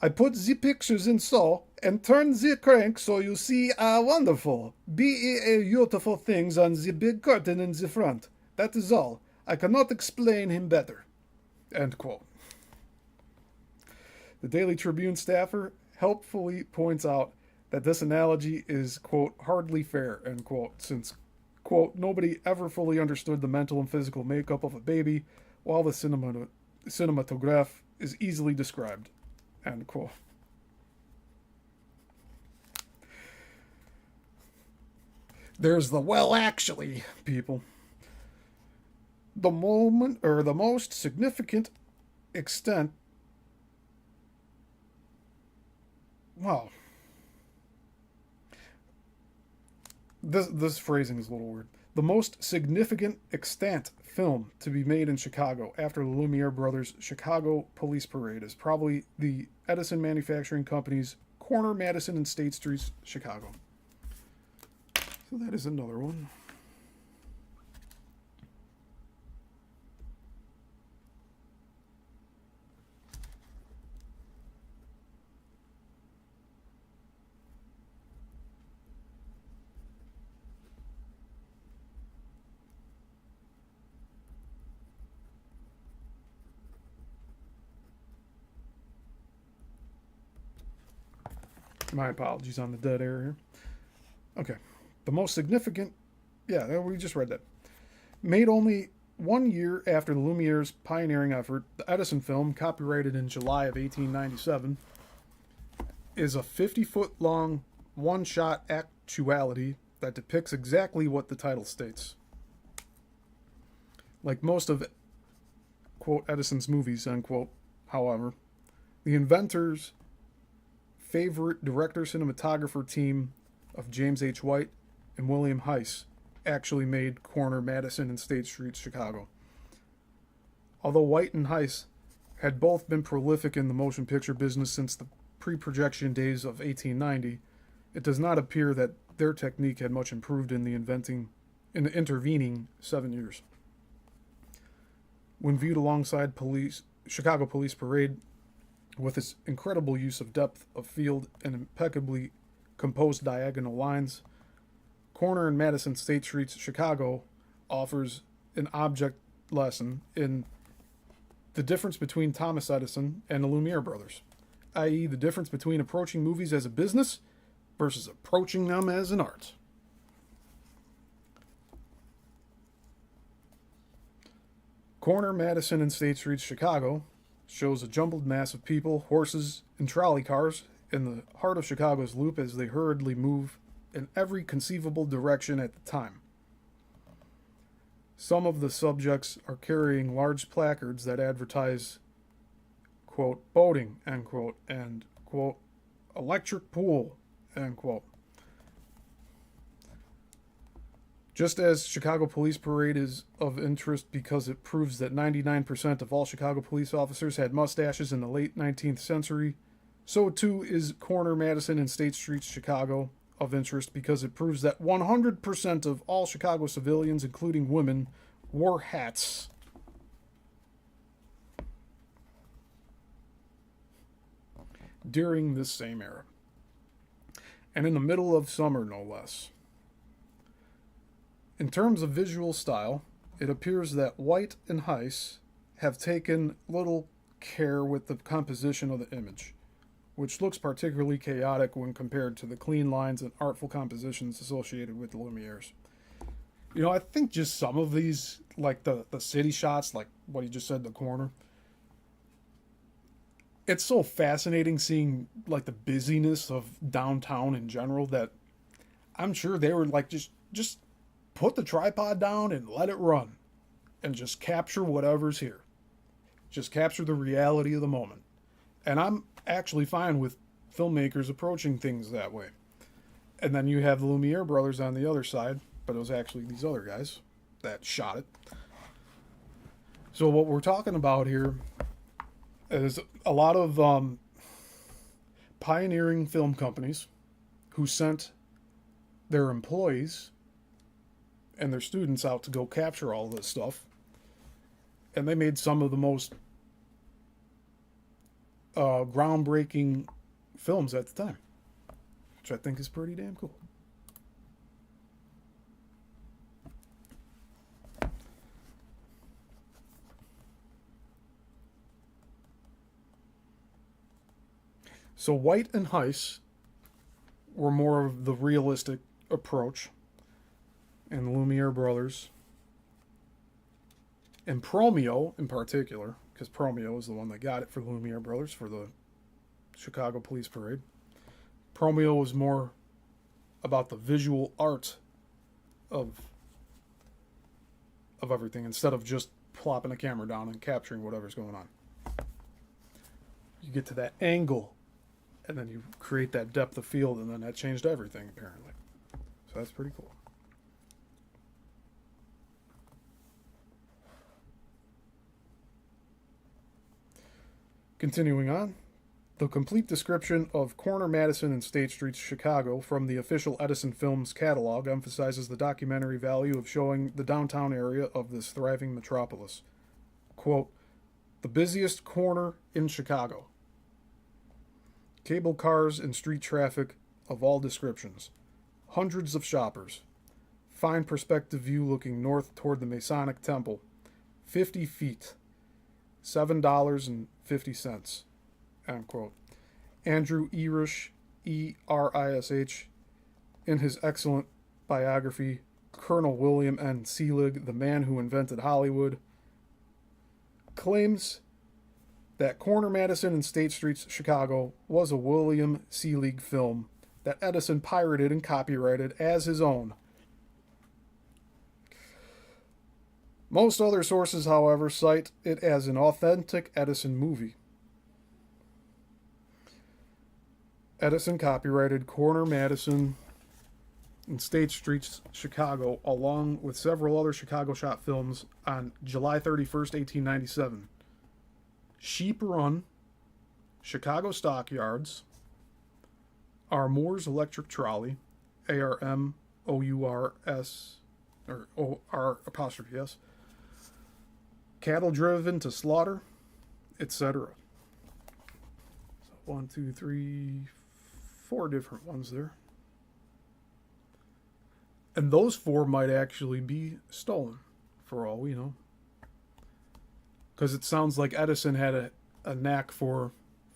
I put the pictures in so and turn the crank so you see wonderful, beautiful things on the big curtain in the front. That is all. I cannot explain him better. End quote. The Daily Tribune staffer helpfully points out that this analogy is, quote, hardly fair, end quote, since, quote, nobody ever fully understood the mental and physical makeup of a baby, while the cinematograph is easily described, end quote. There's the well actually, people. The most significant extent. Well, this phrasing is a little weird. The most significant extant film to be made in Chicago after the Lumiere brothers' Chicago Police Parade is probably the Edison Manufacturing Company's Corner Madison and State Streets, Chicago. So that is another one. My apologies on the dead air here. Okay. The most significant, yeah, we just read that. Made only 1 year after the Lumiere's pioneering effort, the Edison film, copyrighted in July of 1897, is a 50-foot long one-shot actuality that depicts exactly what the title states. Like most of, quote, Edison's movies, unquote, however, the inventor's favorite director-cinematographer team of James H. White and William Heiss actually made Corner, Madison, and State Street, Chicago. Although White and Heiss had both been prolific in the motion picture business since the pre-projection days of 1890, it does not appear that their technique had much improved in the intervening 7 years. When viewed alongside Chicago Police Parade, with its incredible use of depth of field and impeccably composed diagonal lines, Corner and Madison State Streets, Chicago offers an object lesson in the difference between Thomas Edison and the Lumiere brothers, i.e. the difference between approaching movies as a business versus approaching them as an art. Corner, Madison, and State Streets, Chicago shows a jumbled mass of people, horses, and trolley cars in the heart of Chicago's loop as they hurriedly move in every conceivable direction at the time. Some of the subjects are carrying large placards that advertise, quote, boating, end quote, and, quote, electric pool, end quote. Just as Chicago Police Parade is of interest because it proves that 99% of all Chicago police officers had mustaches in the late 19th century, so too is Corner, Madison, and State Street, Chicago of interest because it proves that 100% of all Chicago civilians, including women, wore hats. During this same era. And in the middle of summer, no less. In terms of visual style, it appears that White and Heiss have taken little care with the composition of the image, which looks particularly chaotic when compared to the clean lines and artful compositions associated with the Lumieres. You know, I think just some of these, like the city shots, like what he just said, the corner, it's so fascinating seeing like the busyness of downtown in general that I'm sure they were like, just put the tripod down and let it run and just capture whatever's here. Just capture the reality of the moment. And I'm actually fine with filmmakers approaching things that way. And then you have the Lumiere brothers on the other side, but it was actually these other guys that shot it. So what we're talking about here is a lot of pioneering film companies who sent their employees and their students out to go capture all this stuff. And they made some of the most groundbreaking films at the time, which I think is pretty damn cool. So White and Heiss were more of the realistic approach, and the Lumiere brothers, and Promio in particular, because Promio is the one that got it for the Lumiere brothers for the Chicago Police Parade. Promio was more about the visual art of everything instead of just plopping a camera down and capturing whatever's going on. You get to that angle, and then you create that depth of field, and then that changed everything, apparently. So that's pretty cool. Continuing on, the complete description of Corner, Madison, and State Street, Chicago from the official Edison Films catalog emphasizes the documentary value of showing the downtown area of this thriving metropolis. Quote, the busiest corner in Chicago. Cable cars and street traffic of all descriptions. Hundreds of shoppers. Fine perspective view looking north toward the Masonic Temple. 50 feet. $7.50. End quote. Andrew Erish, E-R-I-S-H, in his excellent biography, Colonel William N. Seelig, the man who invented Hollywood, claims that Corner Madison and State Street, Chicago was a William Selig film that Edison pirated and copyrighted as his own. Most other sources, however, cite it as an authentic Edison movie. Edison copyrighted Corner Madison and State Street, Chicago, along with several other Chicago shot films on July 31st, 1897. Sheep Run, Chicago Stockyards, Our Moore's Electric Trolley, ARMOURS, or OR apostrophe S, Cattle Driven to Slaughter, etc. So 1, 2, 3, 4 different ones there. And those 4 might actually be stolen, for all we know. Because it sounds like Edison had a knack for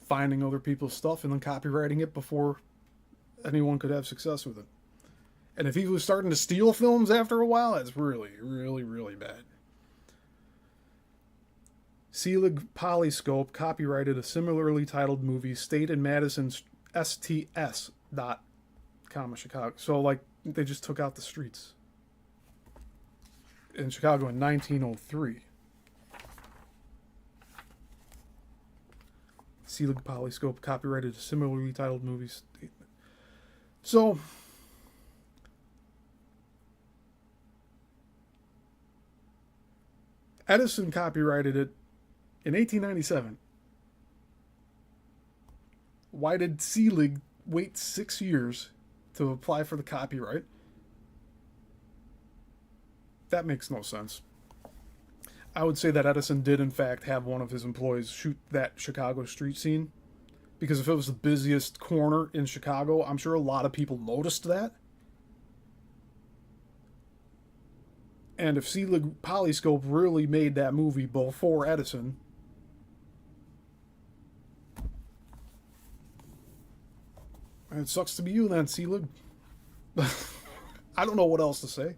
finding other people's stuff and then copywriting it before anyone could have success with it. And if he was starting to steal films after a while, that's really, really, really bad. Selig Polyscope copyrighted a similarly titled movie, State and Madison's STS. Chicago. So, like, they just took out the streets in Chicago in 1903. Selig Polyscope copyrighted a similarly titled movie. So, Edison copyrighted it in 1897. Why did Selig wait 6 years to apply for the copyright? That makes no sense. I would say that Edison did, in fact, have one of his employees shoot that Chicago street scene. Because if it was the busiest corner in Chicago, I'm sure a lot of people noticed that. And if Selig Polyscope really made that movie before Edison, it sucks to be you then, Selig. I don't know what else to say.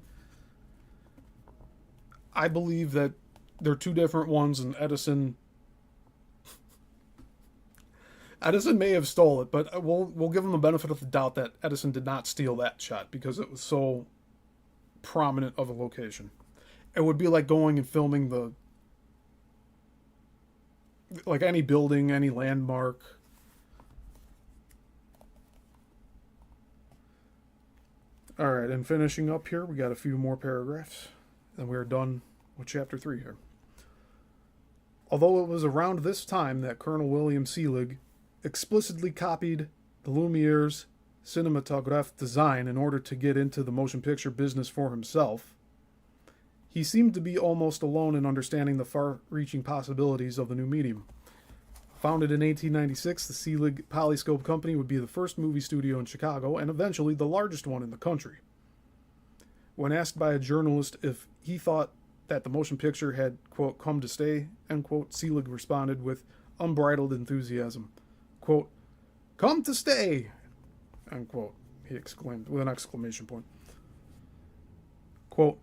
I believe that they're 2 different ones, and Edison may have stole it, but we'll give him the benefit of the doubt that Edison did not steal that shot because it was so prominent of a location. It would be like going and filming like any building, any landmark. All right, and finishing up here, we got a few more paragraphs, and we're done with chapter 3 here. Although it was around this time that Colonel William Selig explicitly copied the Lumiere's cinematograph design in order to get into the motion picture business for himself, he seemed to be almost alone in understanding the far-reaching possibilities of the new medium. Founded in 1896, the Selig Polyscope Company would be the first movie studio in Chicago and eventually the largest one in the country. When asked by a journalist if he thought that the motion picture had, quote, come to stay, end quote, Selig responded with unbridled enthusiasm, quote, come to stay, end quote, he exclaimed with an exclamation point. Quote,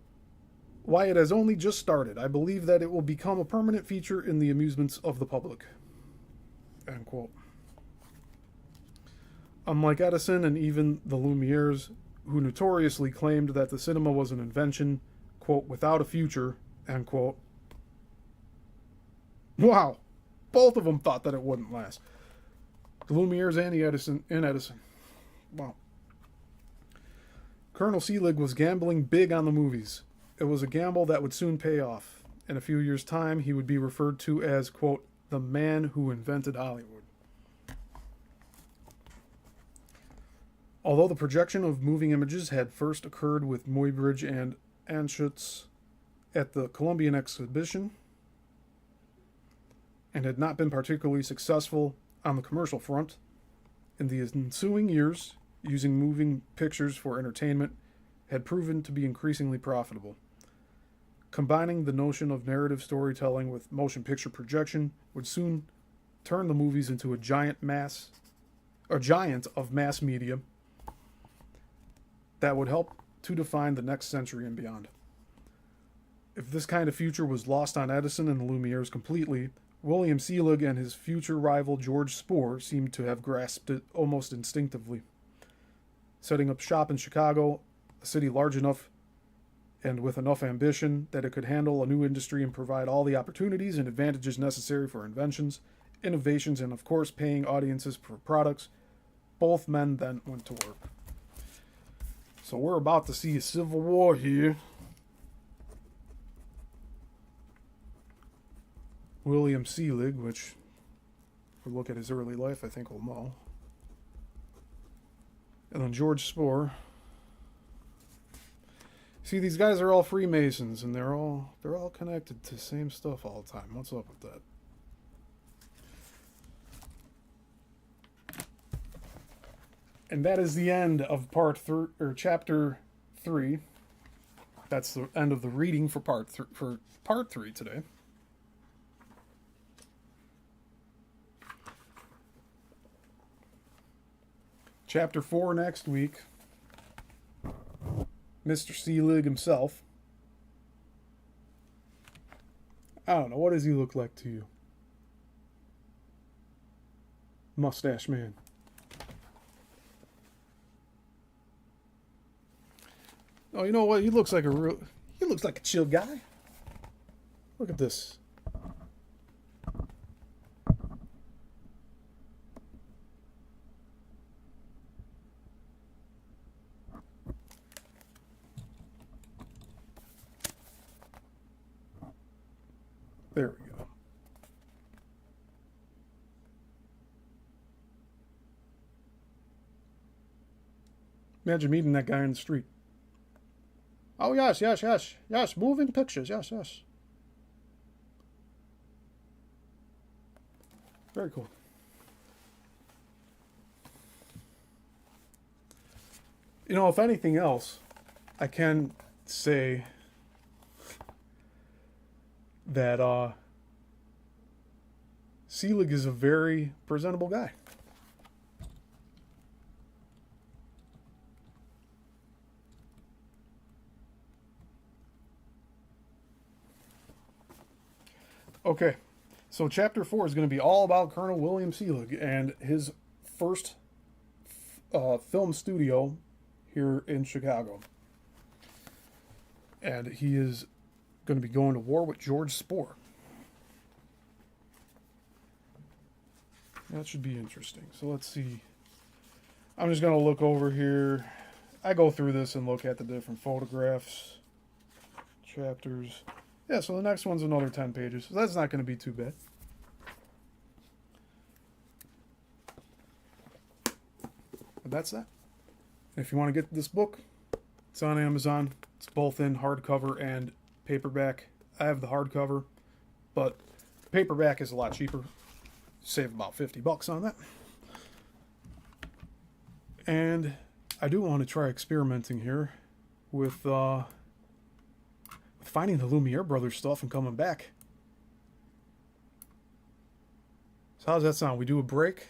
why, it has only just started. I believe that it will become a permanent feature in the amusements of the public, end quote. Unlike Edison and even the Lumieres, who notoriously claimed that the cinema was an invention, quote, without a future, end quote. Wow. Both of them thought that it wouldn't last. The Lumieres and Edison. Wow. Colonel Selig was gambling big on the movies. It was a gamble that would soon pay off. In a few years' time, he would be referred to as, quote, the man who invented Hollywood. Although the projection of moving images had first occurred with Muybridge and Anschutz at the Columbian Exhibition and had not been particularly successful on the commercial front, in the ensuing years, using moving pictures for entertainment had proven to be increasingly profitable. Combining the notion of narrative storytelling with motion picture projection would soon turn the movies into a giant of mass media that would help to define the next century and beyond. If this kind of future was lost on Edison and the Lumieres completely, William Selig and his future rival George Spohr seemed to have grasped it almost instinctively. Setting up shop in Chicago, a city large enough and with enough ambition that it could handle a new industry and provide all the opportunities and advantages necessary for inventions, innovations, and of course paying audiences for products, both men then went to work. So we're about to see a civil war here. William Selig, which if we look at his early life, I think we'll know. And then George Spohr. See, these guys are all Freemasons, and they're all connected to the same stuff all the time. What's up with that? And that is the end of chapter 3. That's the end of the reading for part 3 today. Chapter 4 next week. Mr. Selig himself. I don't know. What does he look like to you? Mustache man. Oh, you know what? He looks like a chill guy. Look at this. There we go. Imagine meeting that guy in the street. Oh, yes. Moving pictures. Yes. Very cool. You know, if anything else, I can say that Selig is a very presentable guy. Okay, so chapter 4 is going to be all about Colonel William Selig and his first film studio here in Chicago. And he is going to be going to war with George Spohr. That should be interesting. So let's see. I'm just going to look over here. I go through this and look at the different photographs, chapters. Yeah, so the next one's another 10 pages. So that's not going to be too bad. But that's that. If you want to get this book, it's on Amazon. It's both in hardcover and paperback. I have the hardcover, but paperback is a lot cheaper. Save about $50 on that. And I do want to try experimenting here with finding the Lumiere Brothers stuff and coming back. So how does that sound? We do a break.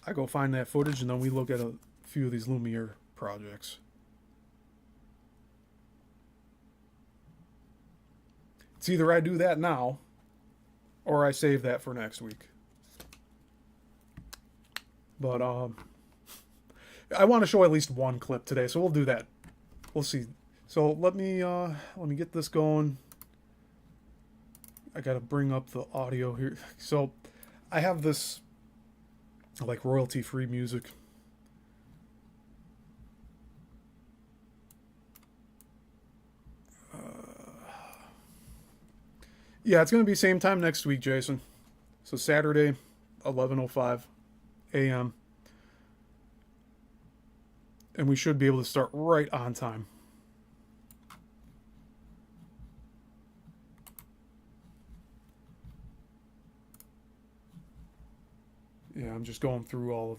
I go find that footage, and then we look at a few of these Lumiere projects. It's either I do that now, or I save that for next week. But I want to show at least one clip today, so we'll do that. We'll see. So let me get this going. I gotta bring up the audio here. So I have this like royalty-free music. Yeah, it's gonna be same time next week, Jason. So Saturday, 11:05 a.m. And we should be able to start right on time. Yeah, I'm just going through all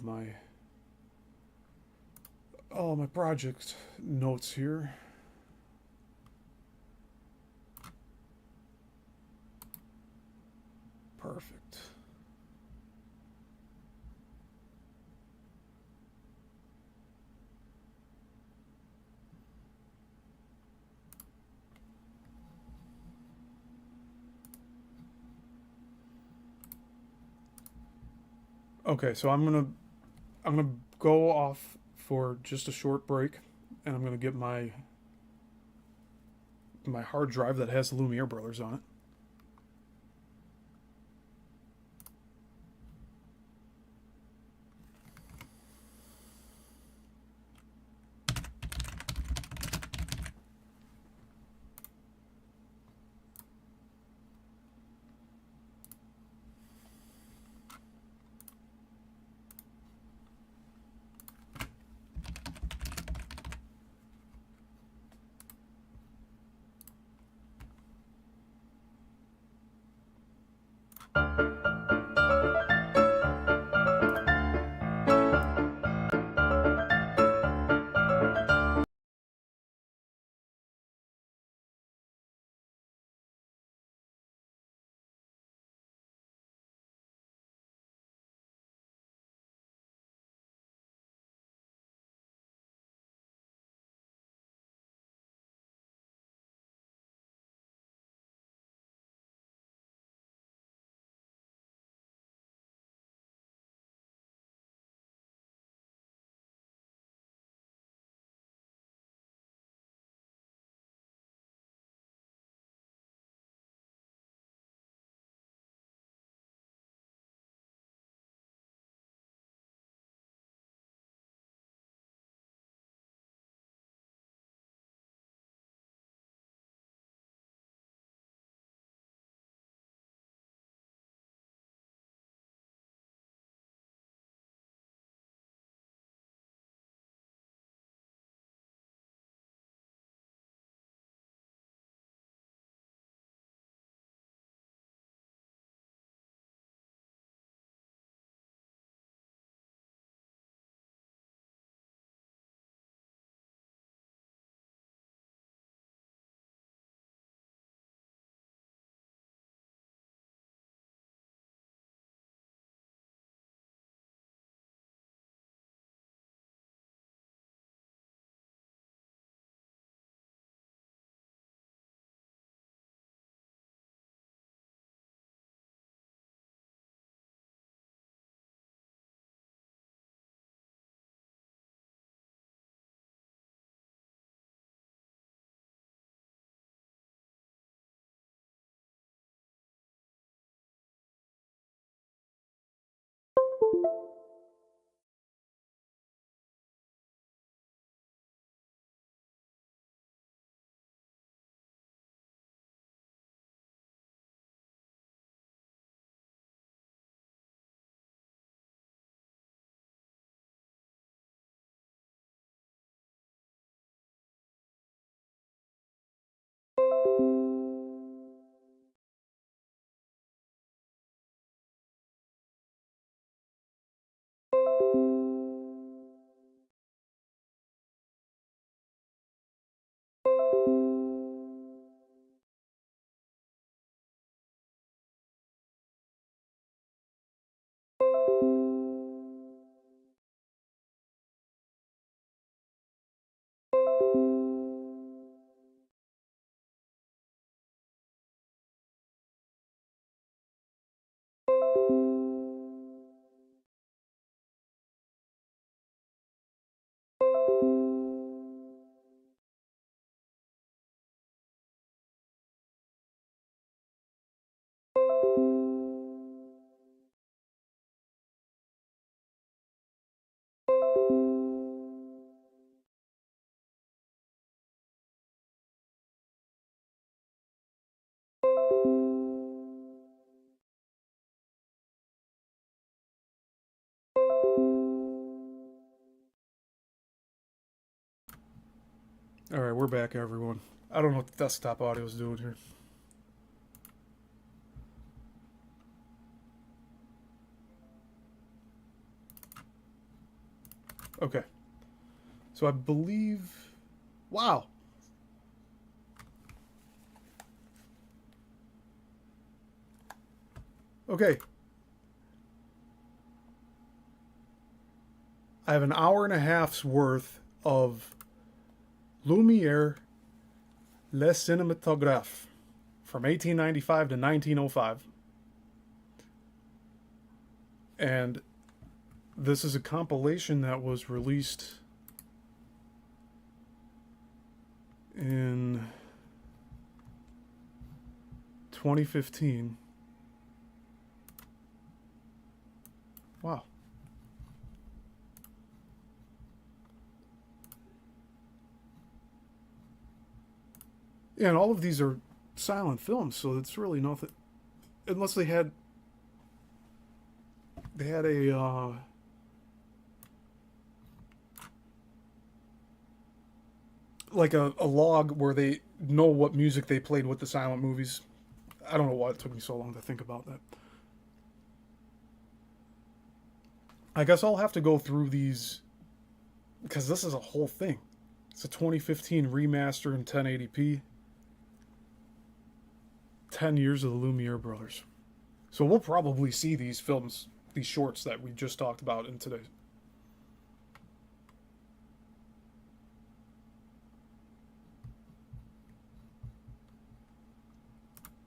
my project notes here. Perfect. Okay, so I'm gonna go off for just a short break, and I'm gonna get my hard drive that has the Lumiere brothers on it. All right, we're back, everyone. I don't know what the desktop audio is doing here. Okay, so I believe. Wow. Okay, I have an hour and a half's worth of Lumiere Le Cinématographe from 1895 to 1905. And This is a compilation that was released in 2015. Wow. Yeah, and all of these are silent films, so it's really nothing. Unless they had a like a log where they know what music they played with the silent movies. I don't know why it took me so long to think about that. I guess I'll have to go through these because this is a whole thing. It's a 2015 remaster in 1080p. 10 years of the Lumiere brothers. So we'll probably see these films, these shorts that we just talked about in today's.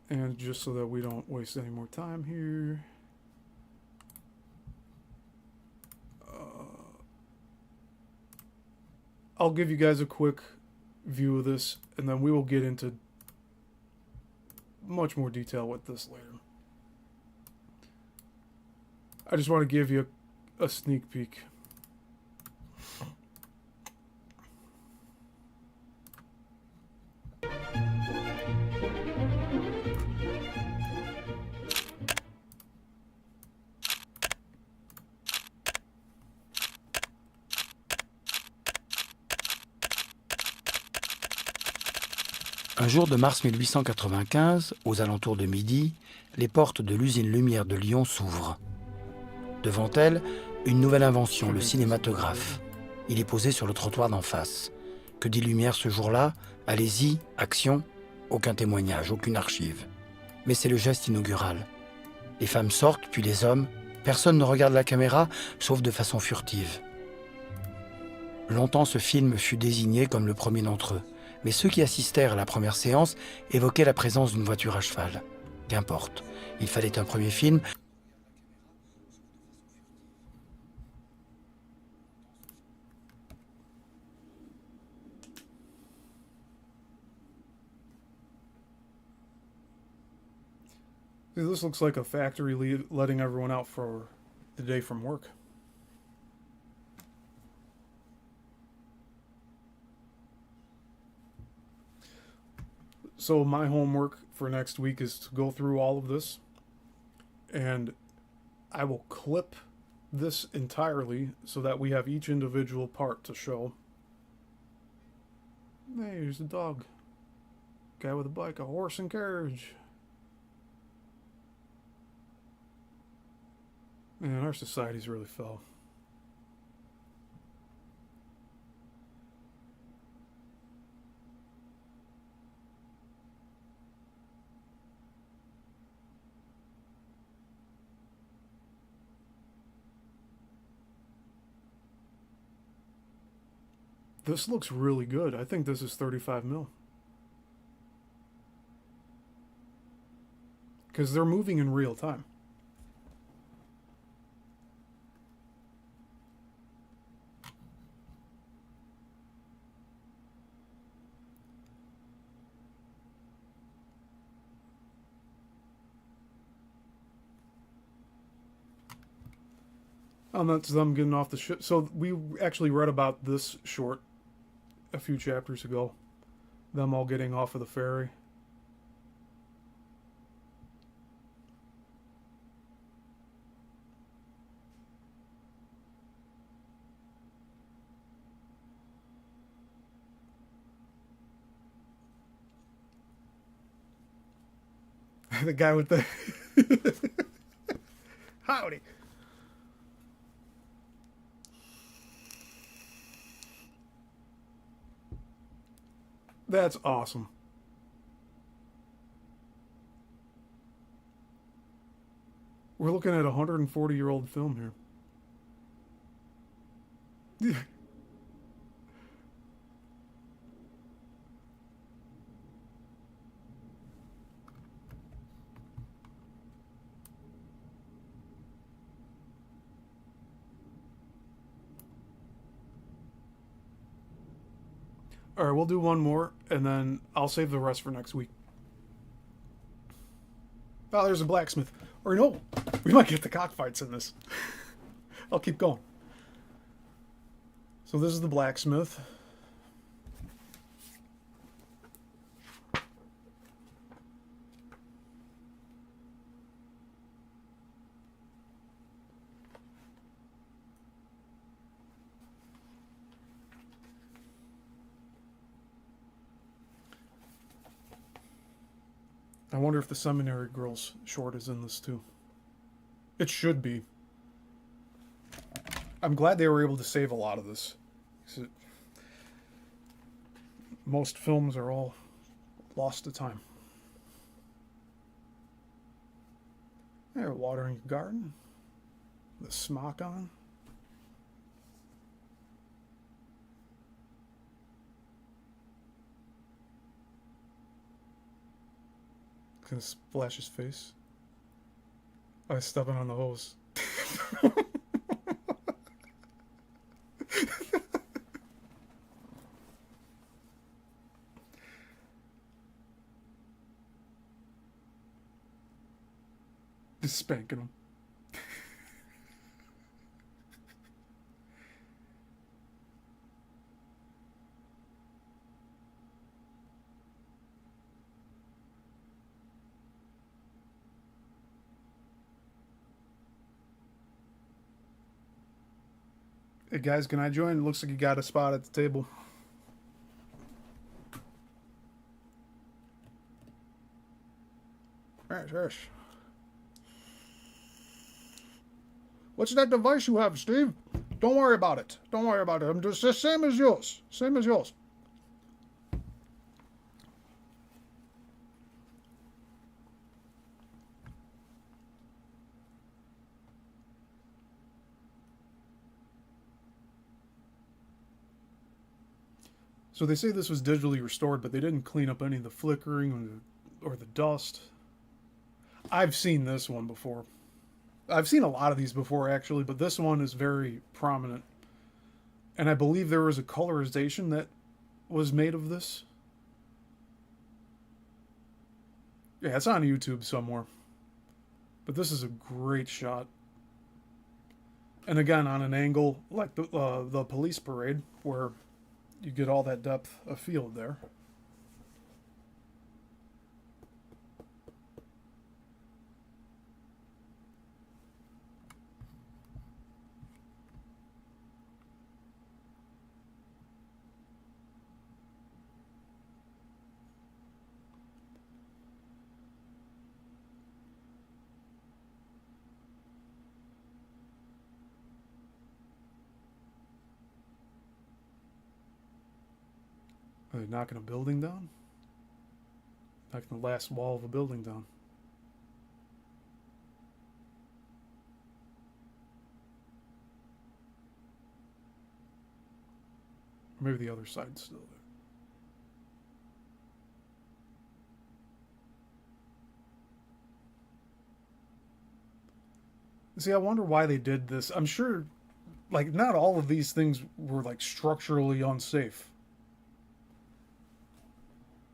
And just so that we don't waste any more time here. I'll give you guys a quick view of this, and then we will get into much more detail with this later. I just want to give you a sneak peek. Un jour de mars 1895, aux alentours de midi, les portes de l'usine Lumière de Lyon s'ouvrent. Devant elle, une nouvelle invention, le cinématographe. Il est posé sur le trottoir d'en face. Que dit Lumière ce jour-là? Allez-y, action. Aucun témoignage, aucune archive. Mais c'est le geste inaugural. Les femmes sortent, puis les hommes. Personne ne regarde la caméra, sauf de façon furtive. Longtemps, ce film fut désigné comme le premier d'entre eux. Mais ceux qui assistèrent à la première séance évoquaient la présence d'une voiture à cheval. Qu'importe, il fallait un premier film. This looks like a factory letting everyone out for the day from work. So my homework for next week is to go through all of this, and I will clip this entirely so that we have each individual part to show. Hey, here's a dog. Guy with a bike, a horse and carriage. Man, our society's really fell. This looks really good. I think this is 35 mil. Because they're moving in real time. And that's them getting off the ship. So we actually read about this short a few chapters ago. Them all getting off of the ferry. The guy with the... Howdy. That's awesome. We're looking at a 140-year-old film here. All right, we'll do one more, and then I'll save the rest for next week. Oh, there's a blacksmith. Or no, we might get the cockfights in this. I'll keep going. So this is the blacksmith. I wonder if the seminary girl's short is in this too. It should be. I'm glad they were able to save a lot of this. Most films are all lost to time. There, watering your garden. The smock on. Gonna splash his face. I was stepping on the hose. Just spanking him. Hey guys, can I join? It looks like you got a spot at the table. Yes. What's that device you have, Steve? Don't worry about it. Don't worry about it. I'm just the same as yours. Same as yours. So they say this was digitally restored, but they didn't clean up any of the flickering or the dust. I've seen this one before. I've seen a lot of these before, actually, but this one is very prominent. And I believe there was a colorization that was made of this. Yeah, it's on YouTube somewhere. But this is a great shot. And again, on an angle like the police parade, where you get all that depth of field there. Are they knocking a building down? Knocking the last wall of a building down. Maybe the other side's still there. See, I wonder why they did this. I'm sure, like, not all of these things were, like, structurally unsafe.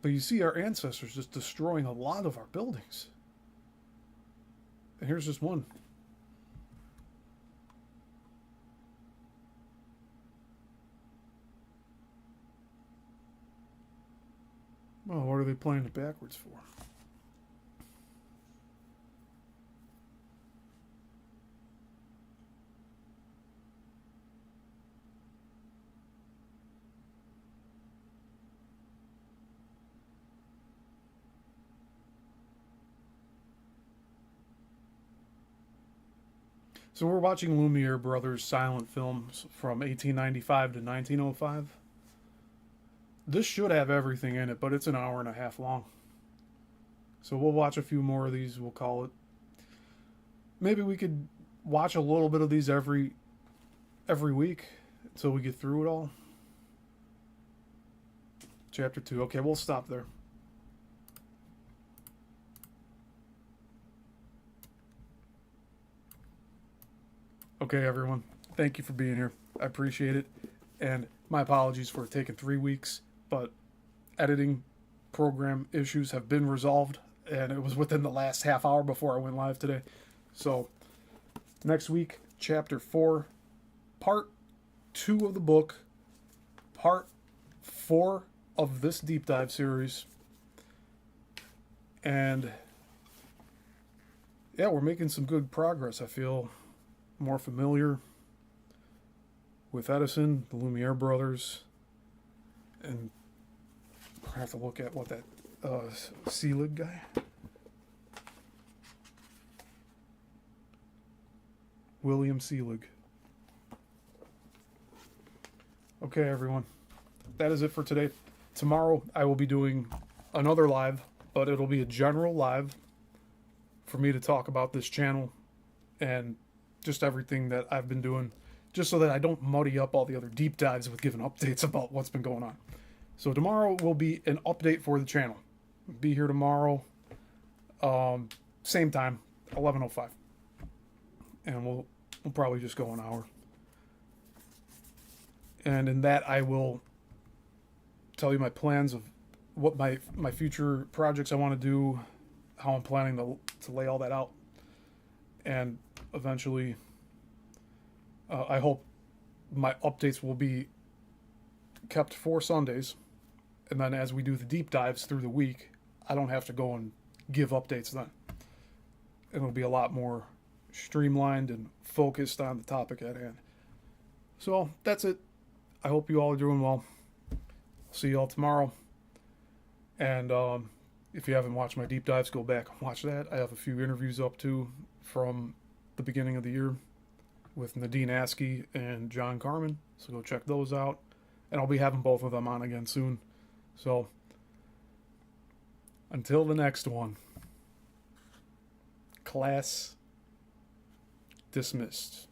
But you see our ancestors just destroying a lot of our buildings. And here's just one. Well, what are they playing it backwards for? So we're watching Lumiere Brothers silent films from 1895 to 1905. This should have everything in it, but it's an hour and a half long. So we'll watch a few more of these, we'll call it. Maybe we could watch a little bit of these every week until we get through it all. Chapter 2. Okay, we'll stop there. Okay, everyone. Thank you for being here. I appreciate it. And my apologies for taking 3 weeks, but editing program issues have been resolved, and it was within the last half hour before I went live today. So next week, chapter 4, part 2 of the book, part 4 of this deep dive series. And yeah, we're making some good progress. I feel more familiar with Edison, the Lumiere brothers, and I have to look at what that Selig guy. William Selig. Okay, everyone. That is it for today. Tomorrow I will be doing another live, but it'll be a general live for me to talk about this channel and just everything that I've been doing, just so that I don't muddy up all the other deep dives with giving updates about what's been going on. So tomorrow will be an update for the channel. Be here tomorrow, same time, 11:05, and we'll probably just go an hour. And in that, I will tell you my plans of what my future projects I want to do, how I'm planning to lay all that out, and eventually, I hope my updates will be kept for Sundays, and then as we do the deep dives through the week, I don't have to go and give updates then. It'll be a lot more streamlined and focused on the topic at hand. So that's it. I hope you all are doing well. See you all tomorrow. And if you haven't watched my deep dives, go back and watch that. I have a few interviews up too from the beginning of the year with Nadine Askey and John Carmen. So go check those out. And I'll be having both of them on again soon. So until the next one, class dismissed.